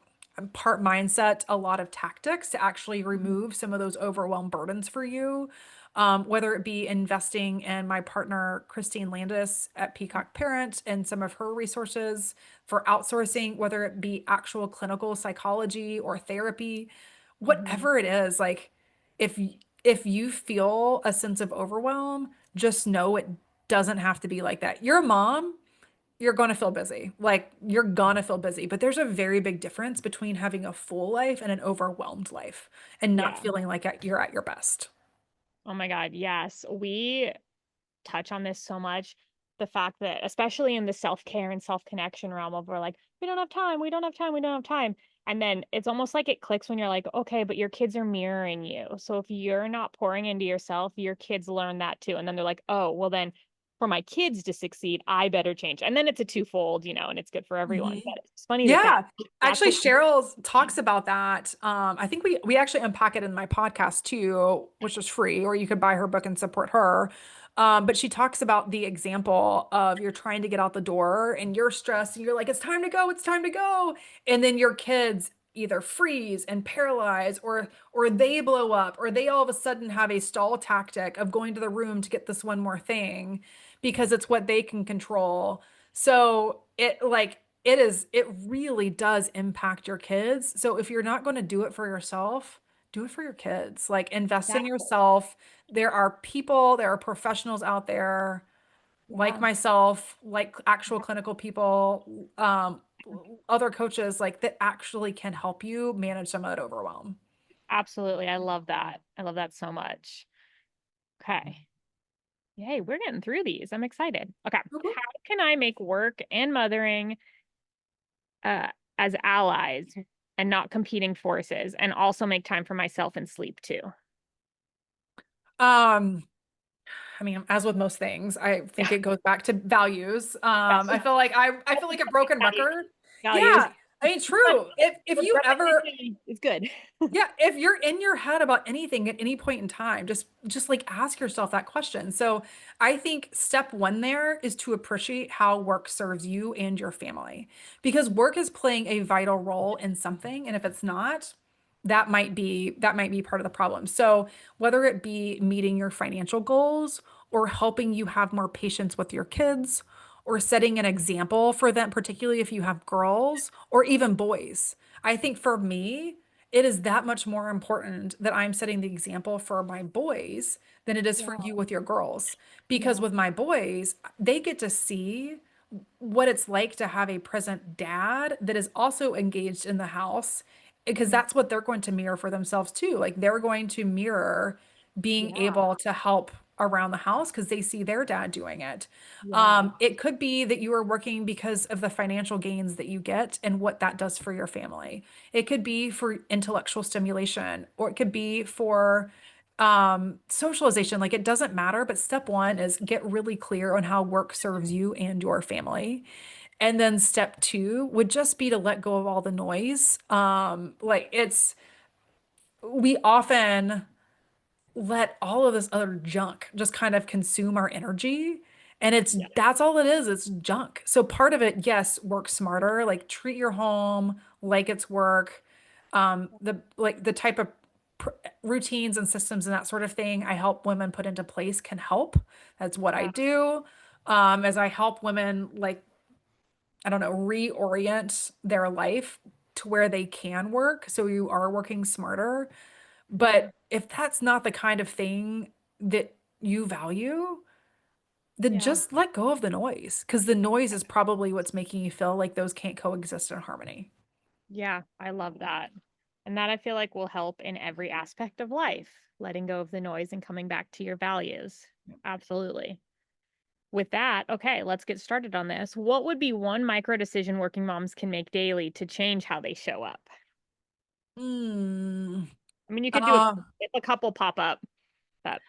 part mindset, a lot of tactics to actually Mhm. remove some of those overwhelm burdens for you. Whether it be investing in my partner, Christine Landis at Peacock Parent and some of her resources for outsourcing, whether it be actual clinical psychology or therapy, Mhm. whatever it is, like if if you feel a sense of overwhelm, just know it doesn't have to be like that. You're a mom, you're going to feel busy. Like you're going to feel busy, but there's a very big difference between having a full life and an overwhelmed life and not Yeah. feeling like you're at your best. Oh my God. Yes. We touch on this so much. The fact that, especially in the self care and self connection realm, of we're like, we don't have time, we don't have time, we don't have time. And then it's almost like it clicks when you're like, okay, but your kids are mirroring you. So if you're not pouring into yourself, your kids learn that too. And then they're like, oh, well, then for my kids to succeed, I better change. And then it's a twofold, and it's good for everyone. But Mhm. it's funny that Yeah. that's Actually, what. Cheryl talks about that. I think we actually unpack it in my podcast too, which is free, or you could buy her book and support her. But she talks about the example of you're trying to get out the door and you're stressed and you're like, it's time to go, it's time to go. And then your kids either freeze and paralyze or they blow up or they all of a sudden have a stall tactic of going to the room to get this one more thing because it's what they can control. So it really does impact your kids. So if you're not going to do it for yourself, do it for your kids. Like invest in Exactly. yourself. There are people, there are professionals out there like Yeah. myself, like actual clinical people, other coaches like that actually can help you manage some of that overwhelm. Absolutely. I love that. I love that so much. Okay. Yay, we're getting through these. I'm excited. Okay. Okay. How can I make work and mothering uh as allies and not competing forces, and also make time for myself and sleep too? Um, I mean, as with most things, I Yeah. think it goes back to values. Yes. I feel like a broken record. Values. Yeah. I mean, But true. If you ever repetition is good. yeah, if you're in your head about anything at any point in time, just like ask yourself that question. So, I think step 1 there is to appreciate how work serves you and your family because work is playing a vital role in something, and if it's not, that might be part of the problem. So, whether it be meeting your financial goals or helping you have more patience with your kids or setting an example for them, particularly if you have girls or even boys. I think for me, it is that much more important that I'm setting the example for my boys than it is Yeah. for you with your girls. Because Yeah. with my boys, they get to see what it's like to have a present dad that is also engaged in the house because Mhm. that's what they're going to mirror for themselves too. Like they're going to mirror being Yeah. able to help around the house because they see their dad doing it. Yeah. It could be that you are working because of the financial gains that you get and what that does for your family. It could be for intellectual stimulation, or it could be for socialization. Like it doesn't matter, but step 1 is get really clear on how work serves you and your family. And then step 2 would just be to let go of all the noise. Like we often let all of this other junk just kind of consume our energy. And Yeah. that's all it is. It's junk. So part of it, yes, work smarter, like treat your home like it's work. The type of pr routines and systems and that sort of thing I help women put into place can help. That's what I Yeah. do. As I help women like, I don't know, reorient their life to where they can work. So you are working smarter. Yeah. But if that's not the kind of thing that you value, then Yeah. just let go of the noise because the noise is probably what's making you feel like those can't coexist in harmony. Yeah. I love that. And that I feel like will help in every aspect of life, letting go of the noise and coming back to your values. Absolutely. With that, okay, let's get started on this. What would be one micro decision working moms can make daily to change how they show up? Mm. I mean, you could do Uh, a couple pop up, but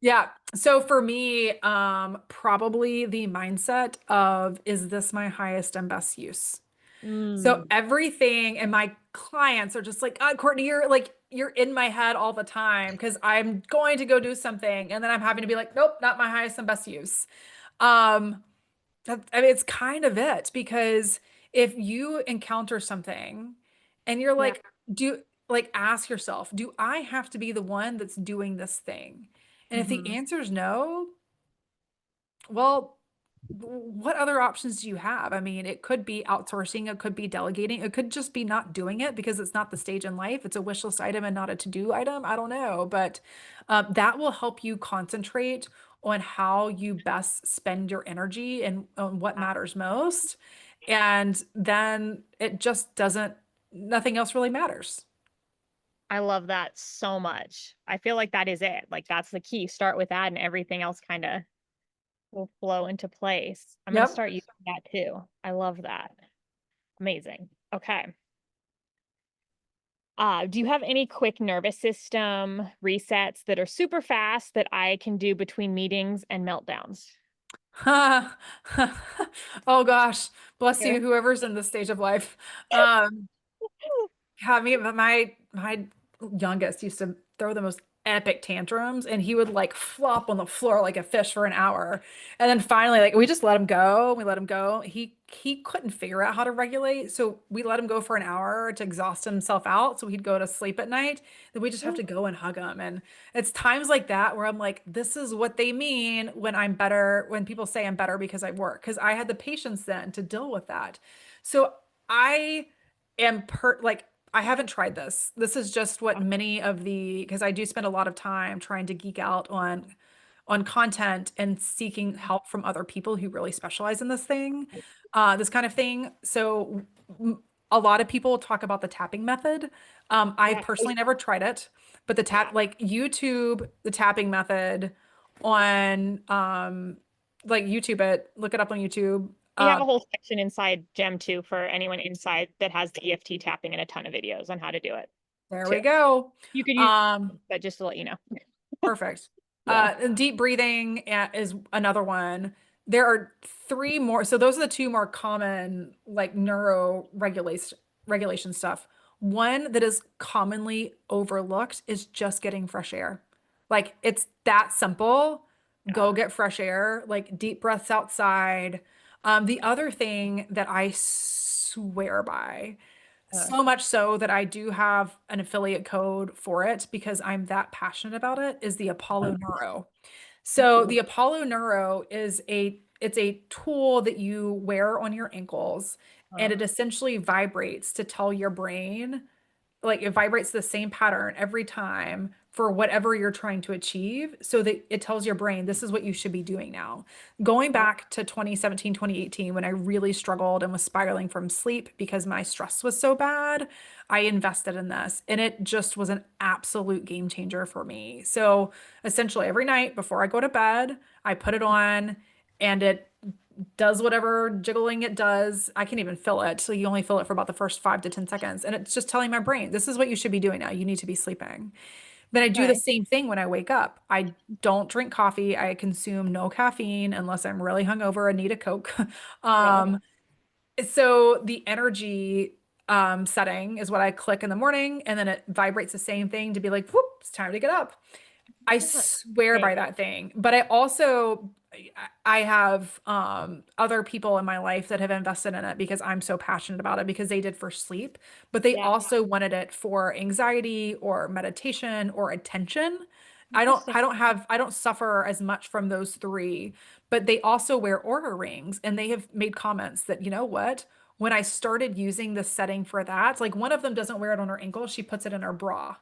yeah. So for me, probably the mindset of, is this my highest and best use? So mm, everything, and my clients are just like, Courtney, you're like, you're in my head all the time because I'm going to go do something and then I'm having to be like, nope, not my highest and best use. Um, I mean, it's kind of it because if you encounter something and you're Yeah. like, do like ask yourself, do I have to be the one that's doing this thing? And if the Hmm. answer is no, well, what other options do you have? I mean, it could be outsourcing, it could be delegating, it could just be not doing it because it's not the stage in life. It's a wish list item and not a to-do item. I don't know, but that will help you concentrate on how you best spend your energy and on what matters most. And then it just doesn't, nothing else really matters. I love that so much. I feel like that is it. Like that's the key. Start with that and everything else kind of will flow into place. I'm going to Yep. start using that too. I love that. Amazing. Okay. Do you have any quick nervous system resets that are super fast that I can do between meetings and meltdowns? Oh gosh, bless Yeah. you, whoever's in this stage of life. Um, Yeah, me, my youngest used to throw the most epic tantrums, and he would like flop on the floor like a fish for an hour, and then finally, like we just let him go. We let him go. He couldn't figure out how to regulate, so we let him go for an hour to exhaust himself out, so he'd go to sleep at night. Then we just have to go and hug him, and it's times like that where I'm like, this is what they mean when I'm better. When people say I'm better because I work, because I had the patience then to deal with that. So I am like I haven't tried this. This is just what many of the because I do spend a lot of time trying to geek out on content and seeking help from other people who really specialize in this thing, this kind of thing. So a lot of people talk about the tapping method. I've Yeah. personally never tried it, but the tap like YouTube, the tapping method on like YouTube it, look it up on YouTube. We have a whole section inside Gem too for anyone inside that has the EFT tapping and a ton of videos on how to do it There too. we go. You could use Um, that just to let you know. Perfect. Yeah. And deep breathing is another one. There are three more. So those are the two more common like neuro regulation stuff. One that is commonly overlooked is just getting fresh air. Like it's that simple. Go Yeah. get fresh air, like deep breaths outside. The other thing that I swear by Uh, so much so that I do have an affiliate code for it because I'm that passionate about it is the Apollo Neuro. So the Apollo Neuro is it's a tool that you wear on your ankles and it essentially vibrates to tell your brain like it vibrates the same pattern every time for whatever you're trying to achieve so that it tells your brain this is what you should be doing now. Going back to 2017, 2018 when I really struggled and was spiraling from sleep because my stress was so bad, I invested in this and it just was an absolute game changer for me. So essentially every night before I go to bed, I put it on and it does whatever jiggling it does. I can't even feel it. So you only feel it for about the first 5 to 10 seconds. And it's just telling my brain, this is what you should be doing now. You need to be sleeping. Then I do the okay. same thing when I wake up. I don't drink coffee. I consume no caffeine unless I'm really hungover and need a Coke. Yeah. Um, so the energy setting is what I click in the morning, and then it vibrates the same thing to be like, whoop, it's time to get up. I Yeah. swear Okay. by that thing. But I also I have other people in my life that have invested in it because I'm so passionate about it because they did for sleep, but they Yeah. also wanted it for anxiety or meditation or attention. Interesting. I don't suffer as much from those three, but they also wear Aura rings and they have made comments that, you know what? When I started using the setting for that, like one of them doesn't wear it on her ankle, she puts it in her bra.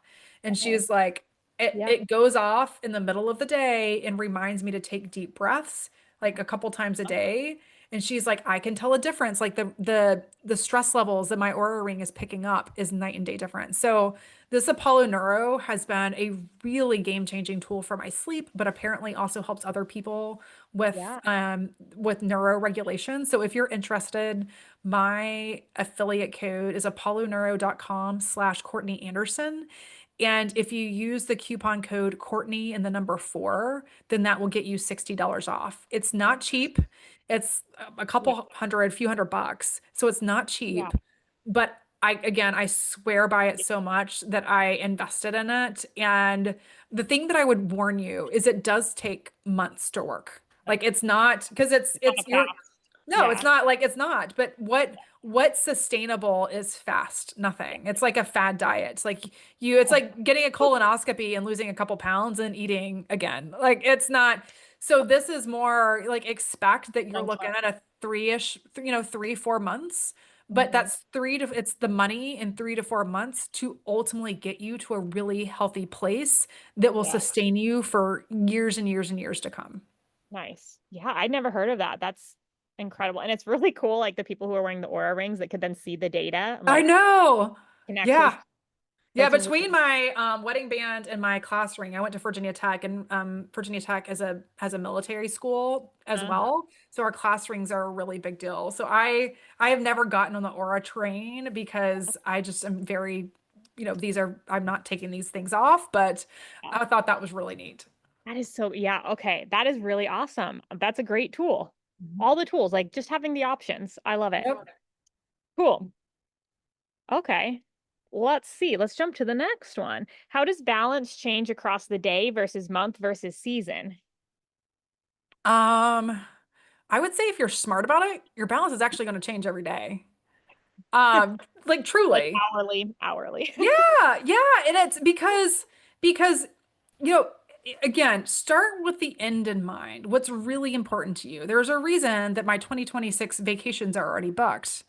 And she Okay. was like, Yeah. it goes off in the middle of the day and reminds me to take deep breaths like a couple times a day. And she's like, I can tell a difference. Like the stress levels that my Aura ring is picking up is night and day difference. So this Apollo Neuro has been a really game-changing tool for my sleep, but apparently also helps other people Yeah. with neuro regulation. So if you're interested, my affiliate code is apolloneuro.com/Courtney Anderson. And if you use the coupon code Courtney and the number 4, then that will get you $60 off. It's not cheap. It's a Yeah. couple hundred, few $100. So it's not Yeah. cheap, but I swear by it so much that I invested in it. And the thing that I would warn you is it does take months to work. Like it's not because Not a you're fast. no, it's Yeah. not like it's not. But what's sustainable is fast. Nothing. It's like a fad diet. It's like getting a colonoscopy and losing a couple pounds and eating again. Like it's not. So this is more like expect that you're Long looking term. at a three-ish, 3, 4 months, but Mhm. it's the money in 3 to 4 months to ultimately get you to a really healthy place that will Yeah. sustain you for years and years and years to come. Nice. Yeah, I'd never heard of that. That's incredible. And it's really cool, like the people who are wearing the Aura rings that could then see the data and I like know. can actually, Yeah. Yeah, that's between really, my wedding band and my class ring, I went to Virginia Tech, and Virginia Tech has a military school as uh, well. So our class rings are a really big deal. So I have never gotten on the Aura train because I just am very, these are I'm not taking these things off, but yeah. I thought that was really neat. That is so, yeah, okay. That is really awesome. That's a great tool. Mhm. All the tools, like just having the options. I love it. Yep. Cool. Okay. Let's see. Let's jump to the next one. How does balance change across the day versus month versus season? Um, I would say if you're smart about it, your balance is actually going to change every day. Like Like truly. hourly, hourly. Yeah, yeah, and it's because you know, again, start with the end in mind. What's really important to you? There's a reason that my 2026 vacations are already booked.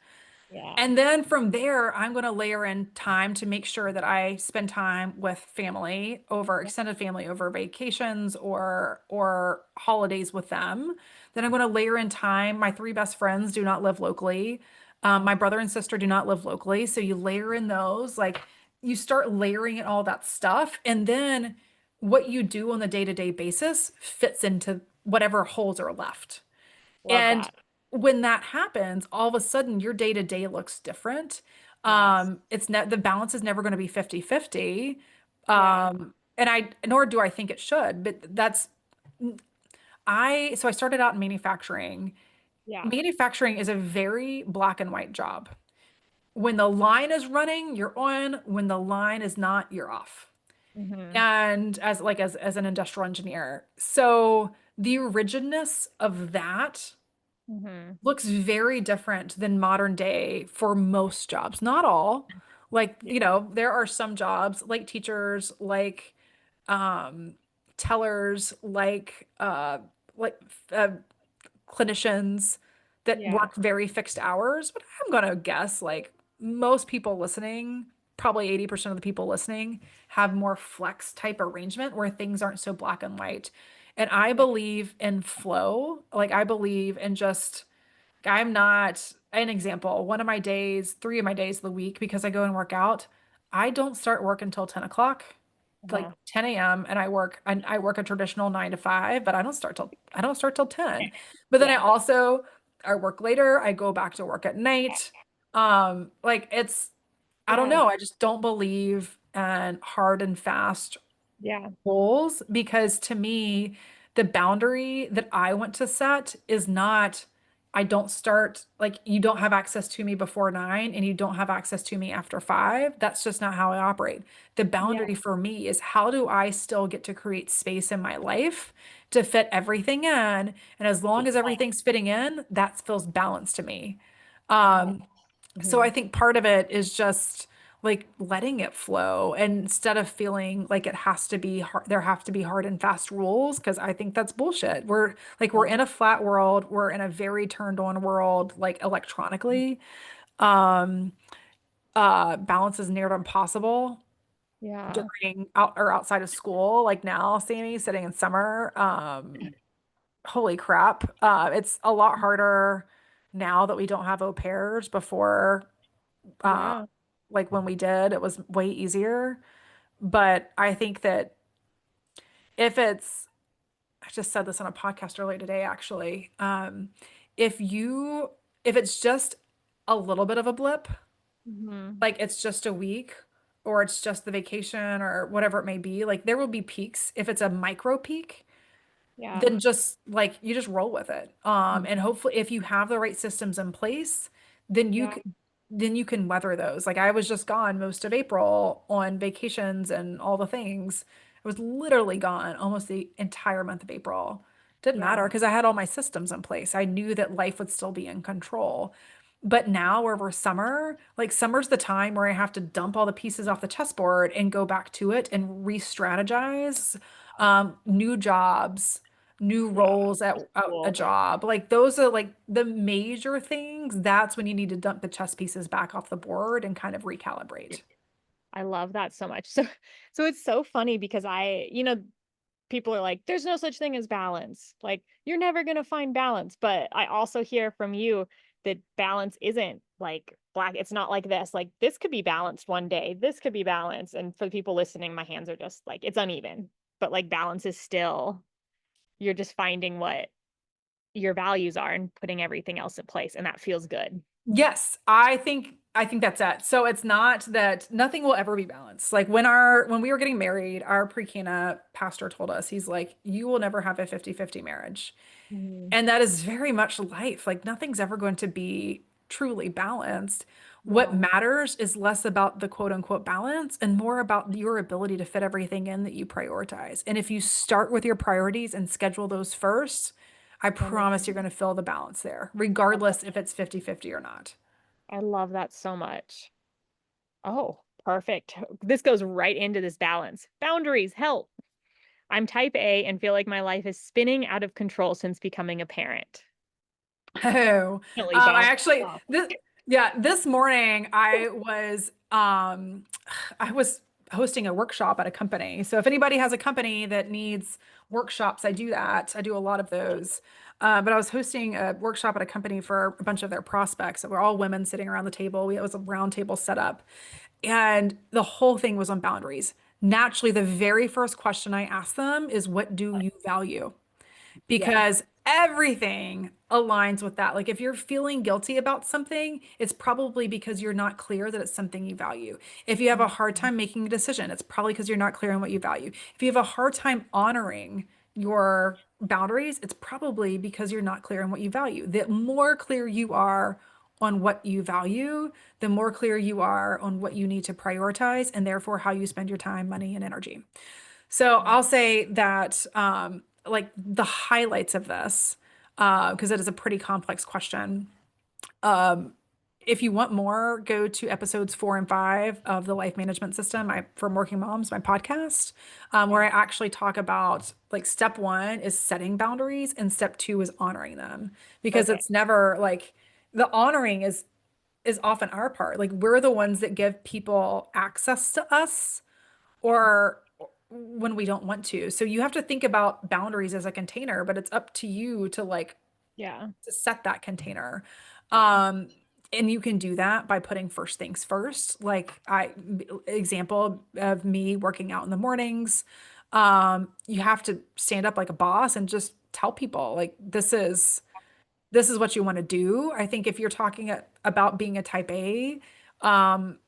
Yeah. And then from there, I'm going to layer in time to make sure that I spend time with family over extended family over vacations or holidays with them. Then I'm going to layer in time. My three best friends do not live locally. My brother and sister do not live locally. So you layer in those, like you start layering in all that stuff. And then what you do on the day-to-day basis fits into whatever holes are left. Love And that. when that happens, all of a sudden your day to day looks different. Yes. It's not the balance is never going to be 50-50. Yeah. And nor do I think it should, but so I started out in manufacturing. Yeah. Manufacturing is a very black and white job. When the line is running, you're on. When the line is not, you're off. Hmm. And as an industrial engineer. So the rigidness of that Hmm. looks very different than modern day for most jobs. Not all. Like, Yeah. there are some jobs like teachers, like um, tellers, like uh, clinicians that Yeah. work very fixed hours. But I'm gonna guess like most people listening, probably 80% of the people listening, have more flex type arrangement where things aren't so black and white. And I Yeah. believe in flow. Like I believe in just I'm not an example. One of my days, 3 of my days of the week, because I go and work out, I don't start work until 10 o'clock, like Uh-huh. 10 a.m. And I work a traditional 9 to 5, but I don't start till 10. But then Yeah. I work later, I go back to work at night. Like I don't Yeah. know. I just don't believe in hard and fast Yeah. goals because to me, the boundary that I want to set is not, I don't start, like, you don't have access to me before 9 and you don't have access to me after 5. That's just not how I operate. The Yeah. boundary for me is how do I still get to create space in my life to fit everything in? And as long as everything's fitting in, that feels balanced to me. Yeah. Um, so Hmm. I think part of it is just like letting it flow and instead of feeling like it has to be hard, there have to be hard and fast rules because I think that's bullshit. We're Yeah. in a flat world, we're in a very turned on world, like electronically. Um, balance is near to impossible Yeah. during out or outside of school. Like now, Sammy sitting in summer. Holy crap. It's a lot harder now that we don't have au pairs before uh, Yeah. like when we did, it was way easier. But I think that if it's, I just said this on a podcast earlier today, actually. If you, if it's just a little bit of a blip, Hmm. like it's just a week or it's just the vacation or whatever it may be, like there will be peaks. If it's a micro peak, Yeah. then just like you just roll with it. And hopefully if you have the right systems in place, then Yeah. then you can weather those. Like I was just gone most of April on vacations and all the things. I was literally gone almost the entire month of April. Didn't Yeah. matter because I had all my systems in place. I knew that life would still be in control. But now over summer, like summer's the time where I have to dump all the pieces off the chessboard and go back to it and re-strategize new jobs, new Yeah. roles at a Cool. job. Like those are like the major things. That's when you need to dump the chess pieces back off the board and kind of recalibrate. I love that so much. So it's so funny because people are like, there's no such thing as balance. Like, you're never going to find balance. But I also hear from you that balance isn't like black. It's not like this. Like, this could be balanced one day. This could be balanced. And for the people listening, my hands are just like, it's uneven. But like, balance is still, you're just finding what your values are and putting everything else in place. And that feels good. Yes, I think that's it. So it's not that nothing will ever be balanced. Like when we were getting married, our pre-Cana pastor told us, he's like, you will never have a 50-50 marriage. Mhm. And that is very much life. Like nothing's ever going to be truly balanced. What Yeah. matters is less about the quote unquote balance and more about your ability to fit everything in that you prioritize. And if you start with your priorities and schedule those first, I promise you're going to feel the balance there, regardless if it's 50-50 or not. I love that so much. Oh, perfect. This goes right into this balance. Boundaries, help. I'm type A and feel like my life is spinning out of control since becoming a parent. Oh, Definitely bound. Oh, this morning I was hosting a workshop at a company. So if anybody has a company that needs workshops, I do that. I do a lot of those. But I was hosting a workshop at a company for a bunch of their prospects. We're all women sitting around the table. It was a round table set up, and the whole thing was on boundaries. Naturally, the very first question I asked them is, "What do you value?" yeah. Because everything aligns with that. Like if you're feeling guilty about something, it's probably because you're not clear that it's something you value. If you have a hard Mhm. time making a decision, it's probably because you're not clear on what you value. If you have a hard time honoring your boundaries, it's probably because you're not clear on what you value. The more clear you are on what you value, the more clear you are on what you need to prioritize and therefore how you spend your time, money, and energy. So I'll say that like the highlights of this, because it is a pretty complex question. Um, if you want more, go to episodes 4 and 5 of the Life Management System for Working Moms, my podcast, where I Yeah. actually talk about like step one is setting boundaries and step two is honoring them. Because Perfect. it's never like the honoring is often our part. Like we're the ones that give people access to us Yeah. or when we don't want to. So you have to think about boundaries as a container, but it's up to you to like Yeah. to set that container. Yeah. Um, and you can do that by putting first things first. Like example of me working out in the mornings. You have to stand up like a boss and just tell people like this is what you want to do. I think if you're talking about being a type A,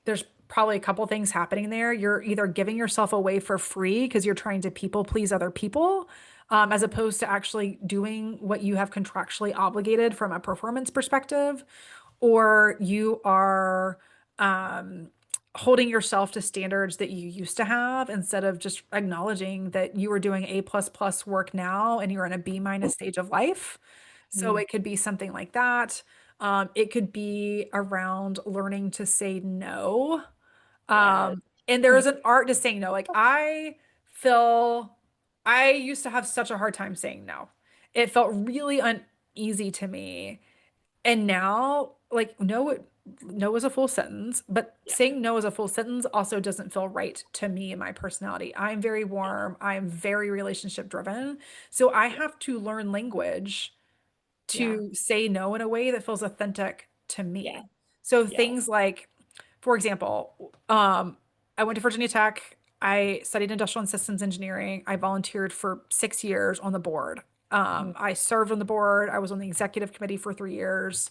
there's probably a couple things happening there. You're either giving yourself away for free because you're trying to people please other people, as opposed to actually doing what you have contractually obligated from a performance perspective, or you are holding yourself to standards that you used to have instead of just acknowledging that you are doing A plus plus work now and you're in a B minus stage of life. So Mm. it could be something like that. It could be around learning to say no. Yes. And there is an art to saying no. Like feel, I used to have such a hard time saying no. It felt really uneasy to me. And now, like, no is a full sentence, but Yeah. saying no as a full sentence also doesn't feel right to me and my personality. I'm very warm. I'm very relationship driven. So I have to learn language Yeah. to say no in a way that feels authentic to Yeah. me. So Yeah. things like, for example, I went to Virginia Tech. I studied industrial and systems engineering. I volunteered for 6 years on the board. Mhm. I served on the board. I was on the executive committee for 3 years,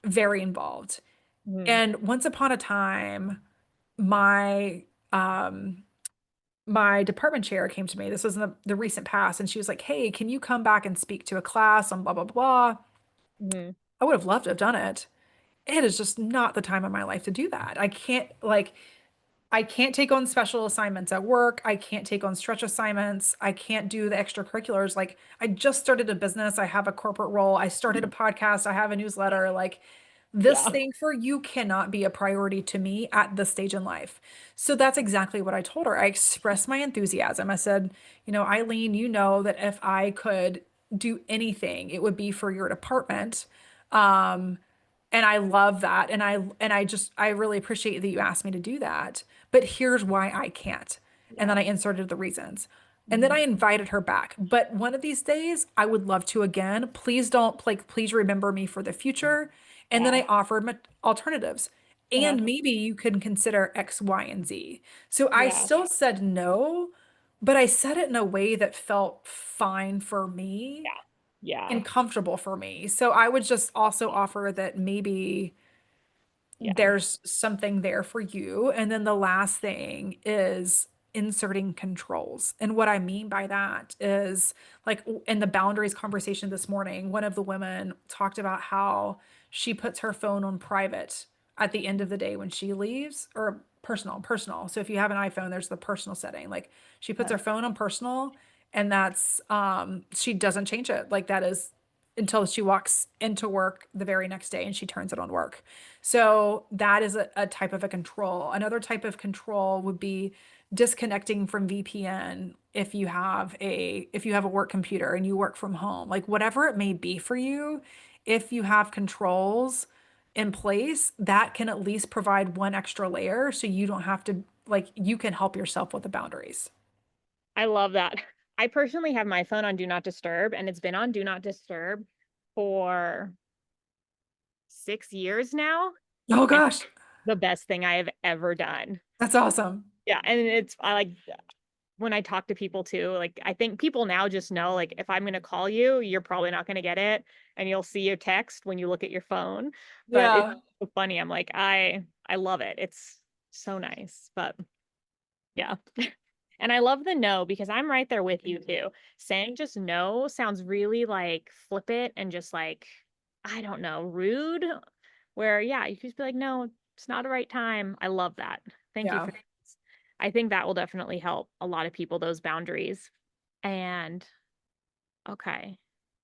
very involved. Mhm. And once upon a time, my um, my department chair came to me. This was in the recent past, and she was like, "Hey, can you come back and speak to a class on blah blah blah?" Mhm. I would have loved to have done it. it is just not the time of my life to do that. I can't take on special assignments at work. I can't take on stretch assignments. I can't do the extracurriculars. Like I just started a business. I have a corporate role. I started a podcast. I have a newsletter. Like this Yeah. thing for you cannot be a priority to me at this stage in life. So that's exactly what I told her. I expressed my enthusiasm. I said, Eileen, you know that if I could do anything, it would be for your department. Um, and I love that. I really appreciate that you asked me to do that. But here's why I can't. And then Yeah. I inserted the reasons. And then Mhm. I invited her back. But one of these days, I would love to again. Please don't, like, please remember me for the future. And then Yeah. I offered alternatives. Uh-huh. And maybe you can consider X, Y, and Z. So I Yeah. still said no, but I said it in a way that felt fine for me Yeah. Yeah. and comfortable for me. So I would just also offer that maybe Yeah. there's something there for you. And then the last thing is inserting controls. And what I mean by that is like in the boundaries conversation this morning, one of the women talked about how she puts her phone on private at the end of the day when she leaves, or personal. So if you have an iPhone, there's the personal setting. Like she puts Uh, her phone on personal, and that's she doesn't change it. Like that is until she walks into work the very next day and she turns it on work. So that is a type of a control. Another type of control would be disconnecting from VPN if you have a work computer and you work from home. Like whatever it may be for you, if you have controls in place, that can at least provide one extra layer so you don't have to, like, you can help yourself with the boundaries. I love that. I personally have my phone on Do Not Disturb, and it's been on Do Not Disturb for 6 years now, Oh and gosh, the best thing I have ever done. that's awesome. Yeah, and I like when I talk to people too, like I think people now just know like if I'm gonna call you, you're probably not gonna get it, and you'll see your text when you look at your phone. But it's Yeah. so funny. I'm like, I love it. It's so nice. But yeah. And I love the no because I'm right there with you too. Saying just no sounds really like flippant and just like, I don't know, rude. Where, yeah, you could just be like, no, it's not the right time. I love that. Thank you Yeah. for this. I think that will definitely help a lot of people, those boundaries. And okay,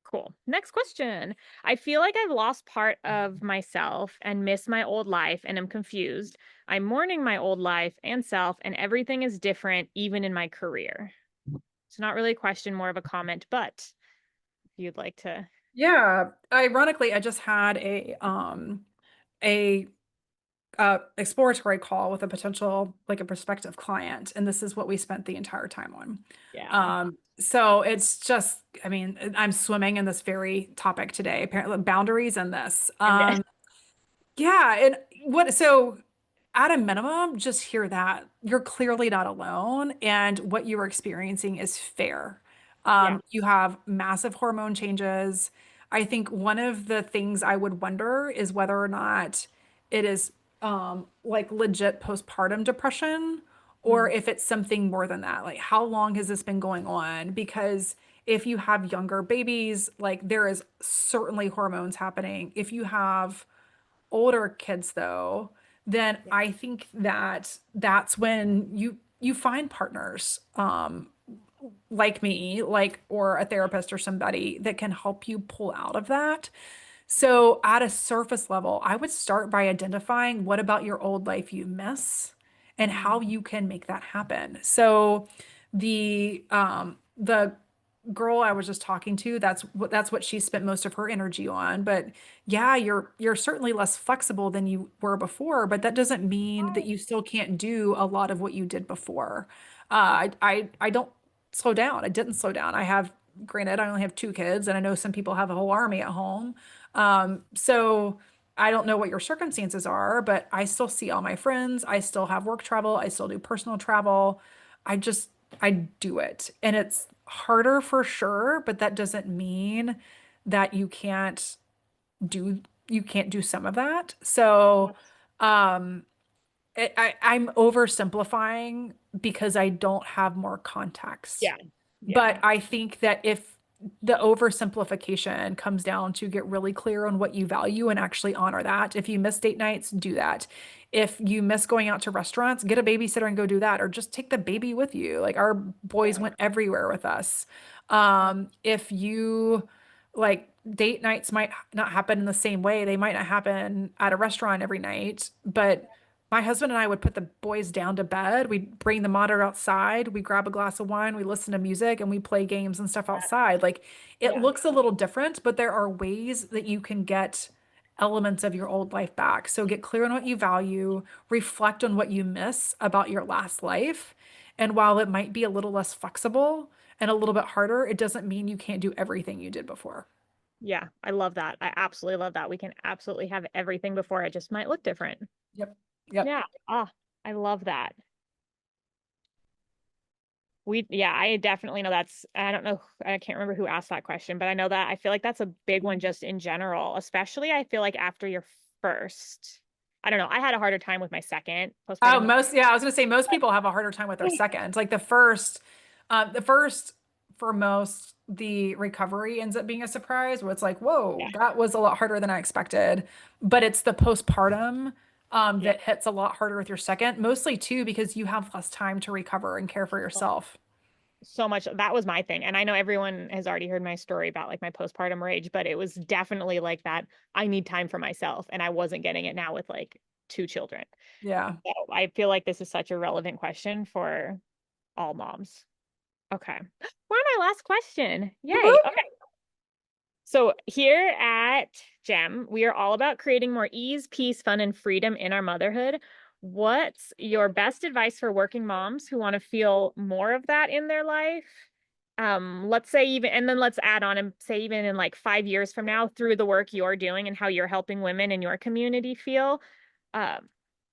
cool. Next question. I feel like I've lost part of myself and miss my old life and am confused. I'm mourning my old life and self, and everything is different, even in my career. It's not really a question, more of a comment, but if you'd like to. Yeah. Ironically, I just had a exploratory call with a potential, like a prospective client, and this is what we spent the entire time on. Yeah. So it's just, I mean, I'm swimming in this very topic today, apparently boundaries in this. And then, Yeah, and so at a minimum, just hear that you're clearly not alone and what you are experiencing is fair. yeah, You have massive hormone changes. I think one of the things I would wonder is whether or not it is like legit postpartum depression or mm, if it's something more than that. Like how long has this been going on? Because if you have younger babies, like there is certainly hormones happening. If you have older kids though, then yeah, I think that that's when you find partners like me, like or a therapist or somebody that can help you pull out of that. So at a surface level, I would start by identifying what about your old life you miss and how mm, you can make that happen. So the girl I was just talking to, that's what she spent most of her energy on. But yeah, you're certainly less flexible than you were before, but that doesn't mean that you still can't do a lot of what you did before. I don't slow down. I didn't slow down. Granted, I only have two kids, and I know some people have a whole army at home. So I don't know what your circumstances are, but I still see all my friends. I still have work travel. I still do personal travel. I just, I do it. And it's harder for sure, but that doesn't mean that you can't do some of that. So, um, I'm oversimplifying because I don't have more context. yeah, But yeah, I think that the oversimplification comes down to get really clear on what you value and actually honor that. If you miss date nights, do that. If you miss going out to restaurants, get a babysitter and go do that, or just take the baby with you. Like our boys Yeah. went everywhere with us. Yeah. If you like date nights might not happen in the same way, they might not happen at a restaurant every night, but my husband and I would put the boys down to bed. We'd bring the monitor outside. We grab a glass of wine. We listen to music and we play games and stuff outside. Like it Yeah. looks a little different, but there are ways that you can get elements of your old life back. So get clear on what you value, reflect on what you miss about your last life. And while it might be a little less flexible and a little bit harder, it doesn't mean you can't do everything you did before. Yeah, I love that. I absolutely love that. We can absolutely have everything before, it just might look different. Yep. Yep. Yeah. Ah, I love that. Yeah, I definitely know I don't know, I can't remember who asked that question, but I know that I feel like that's a big one just in general, especially I feel like after your first, I don't know, I had a harder time with my second Oh, postpartum. most, yeah, I was gonna say most people have a harder time with their second. Like the first for most, the recovery ends up being a surprise where it's like, Yeah, whoa, that was a lot harder than I expected. But it's the postpartum yeah, that hits a lot harder with your second, mostly too, because you have less time to recover and care for yourself. so much. That was my thing. And I know everyone has already heard my story about like my postpartum rage, but it was definitely like that. I need time for myself. And I wasn't getting it now with like two children. Yeah. So I feel like this is such a relevant question for all moms. Okay. We're on our last question. Yay. Woohoo! Okay. So here at GEM, we are all about creating more ease, peace, fun, and freedom in our motherhood. What's your best advice for working moms who want to feel more of that in their life? Let's say even, and then let's add on and say even in like 5 years from now, through the work you're doing and how you're helping women in your community feel, um,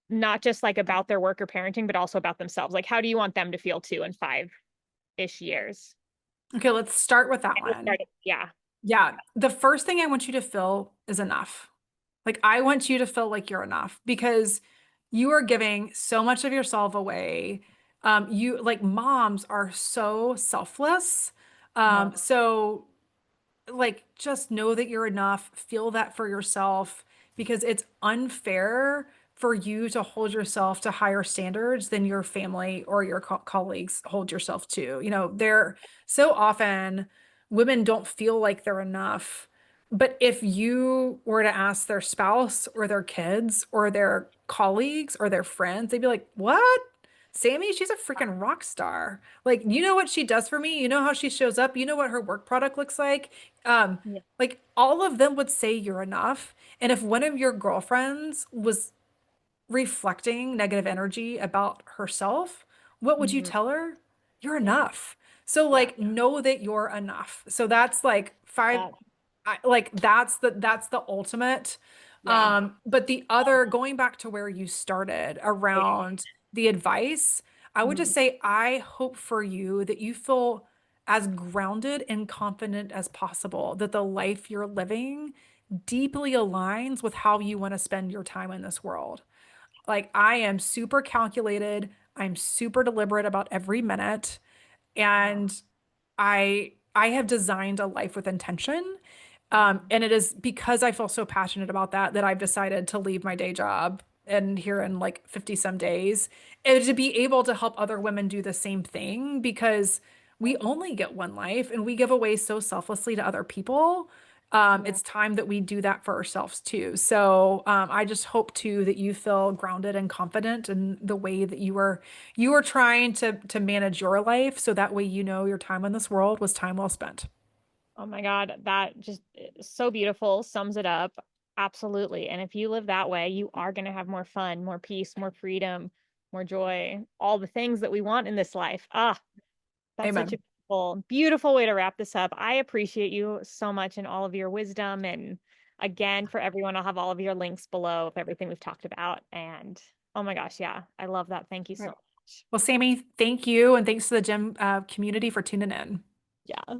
not just like about their work or parenting, but also about themselves. Like, how do you want them to feel too in 5-ish years? Okay, let's start with that And we'll one. start yeah. Yeah. The first thing I want you to feel is enough. Like, I want you to feel like you're enough because you are giving so much of yourself away. You like moms are so selfless. Uh-huh. So like just know that you're enough, feel that for yourself because it's unfair for you to hold yourself to higher standards than your family or your colleagues hold yourself to. You know, they're so often women don't feel like they're enough. But if you were to ask their spouse or their kids or their colleagues or their friends, they'd be like, "What? Sammy, she's a freaking rock star. Like, you know what she does for me? You know how she shows up? You know what her work product looks like? Yeah. Like all of them would say you're enough. And if one of your girlfriends was reflecting negative energy about herself, what would you Mhm. tell her? You're Yeah. enough. So Yeah. like know that you're enough. So that's like five That, like that's the ultimate. yeah. But the other, going back to where you started Yeah. around the advice, I would just Mhm. say I hope for you that you feel as grounded and confident as possible, that the life you're living deeply aligns with how you want to spend your time in this world. Like I am super calculated, I'm super deliberate about every minute, Uh-huh. and I have designed a life with intention. Mhm. And it is because I feel so passionate about that that I've decided to leave my day job and here in like 50 some days and to be able to help other women do the same thing because we only get one life and we give away so selflessly to other people. Yeah. It's time that we do that for ourselves too. So I just hope too that you feel grounded and confident in the way that you are trying to manage your life so that way you know your time in this world was time well spent. Oh my God, that just so beautiful, sums it up. Absolutely. And if you live that way, you are going to have more fun, more peace, more freedom, more joy, all the things that we want in this life. Ah, that's such a Amen. beautiful, beautiful way to wrap this up. I appreciate you so much and all of your wisdom. And again, for everyone, I'll have all of your links below of everything we've talked about. And oh my gosh, yeah, I love that. Thank you so Right. much. Well, Sammy, thank you. And thanks to the gym community for tuning in. Yeah.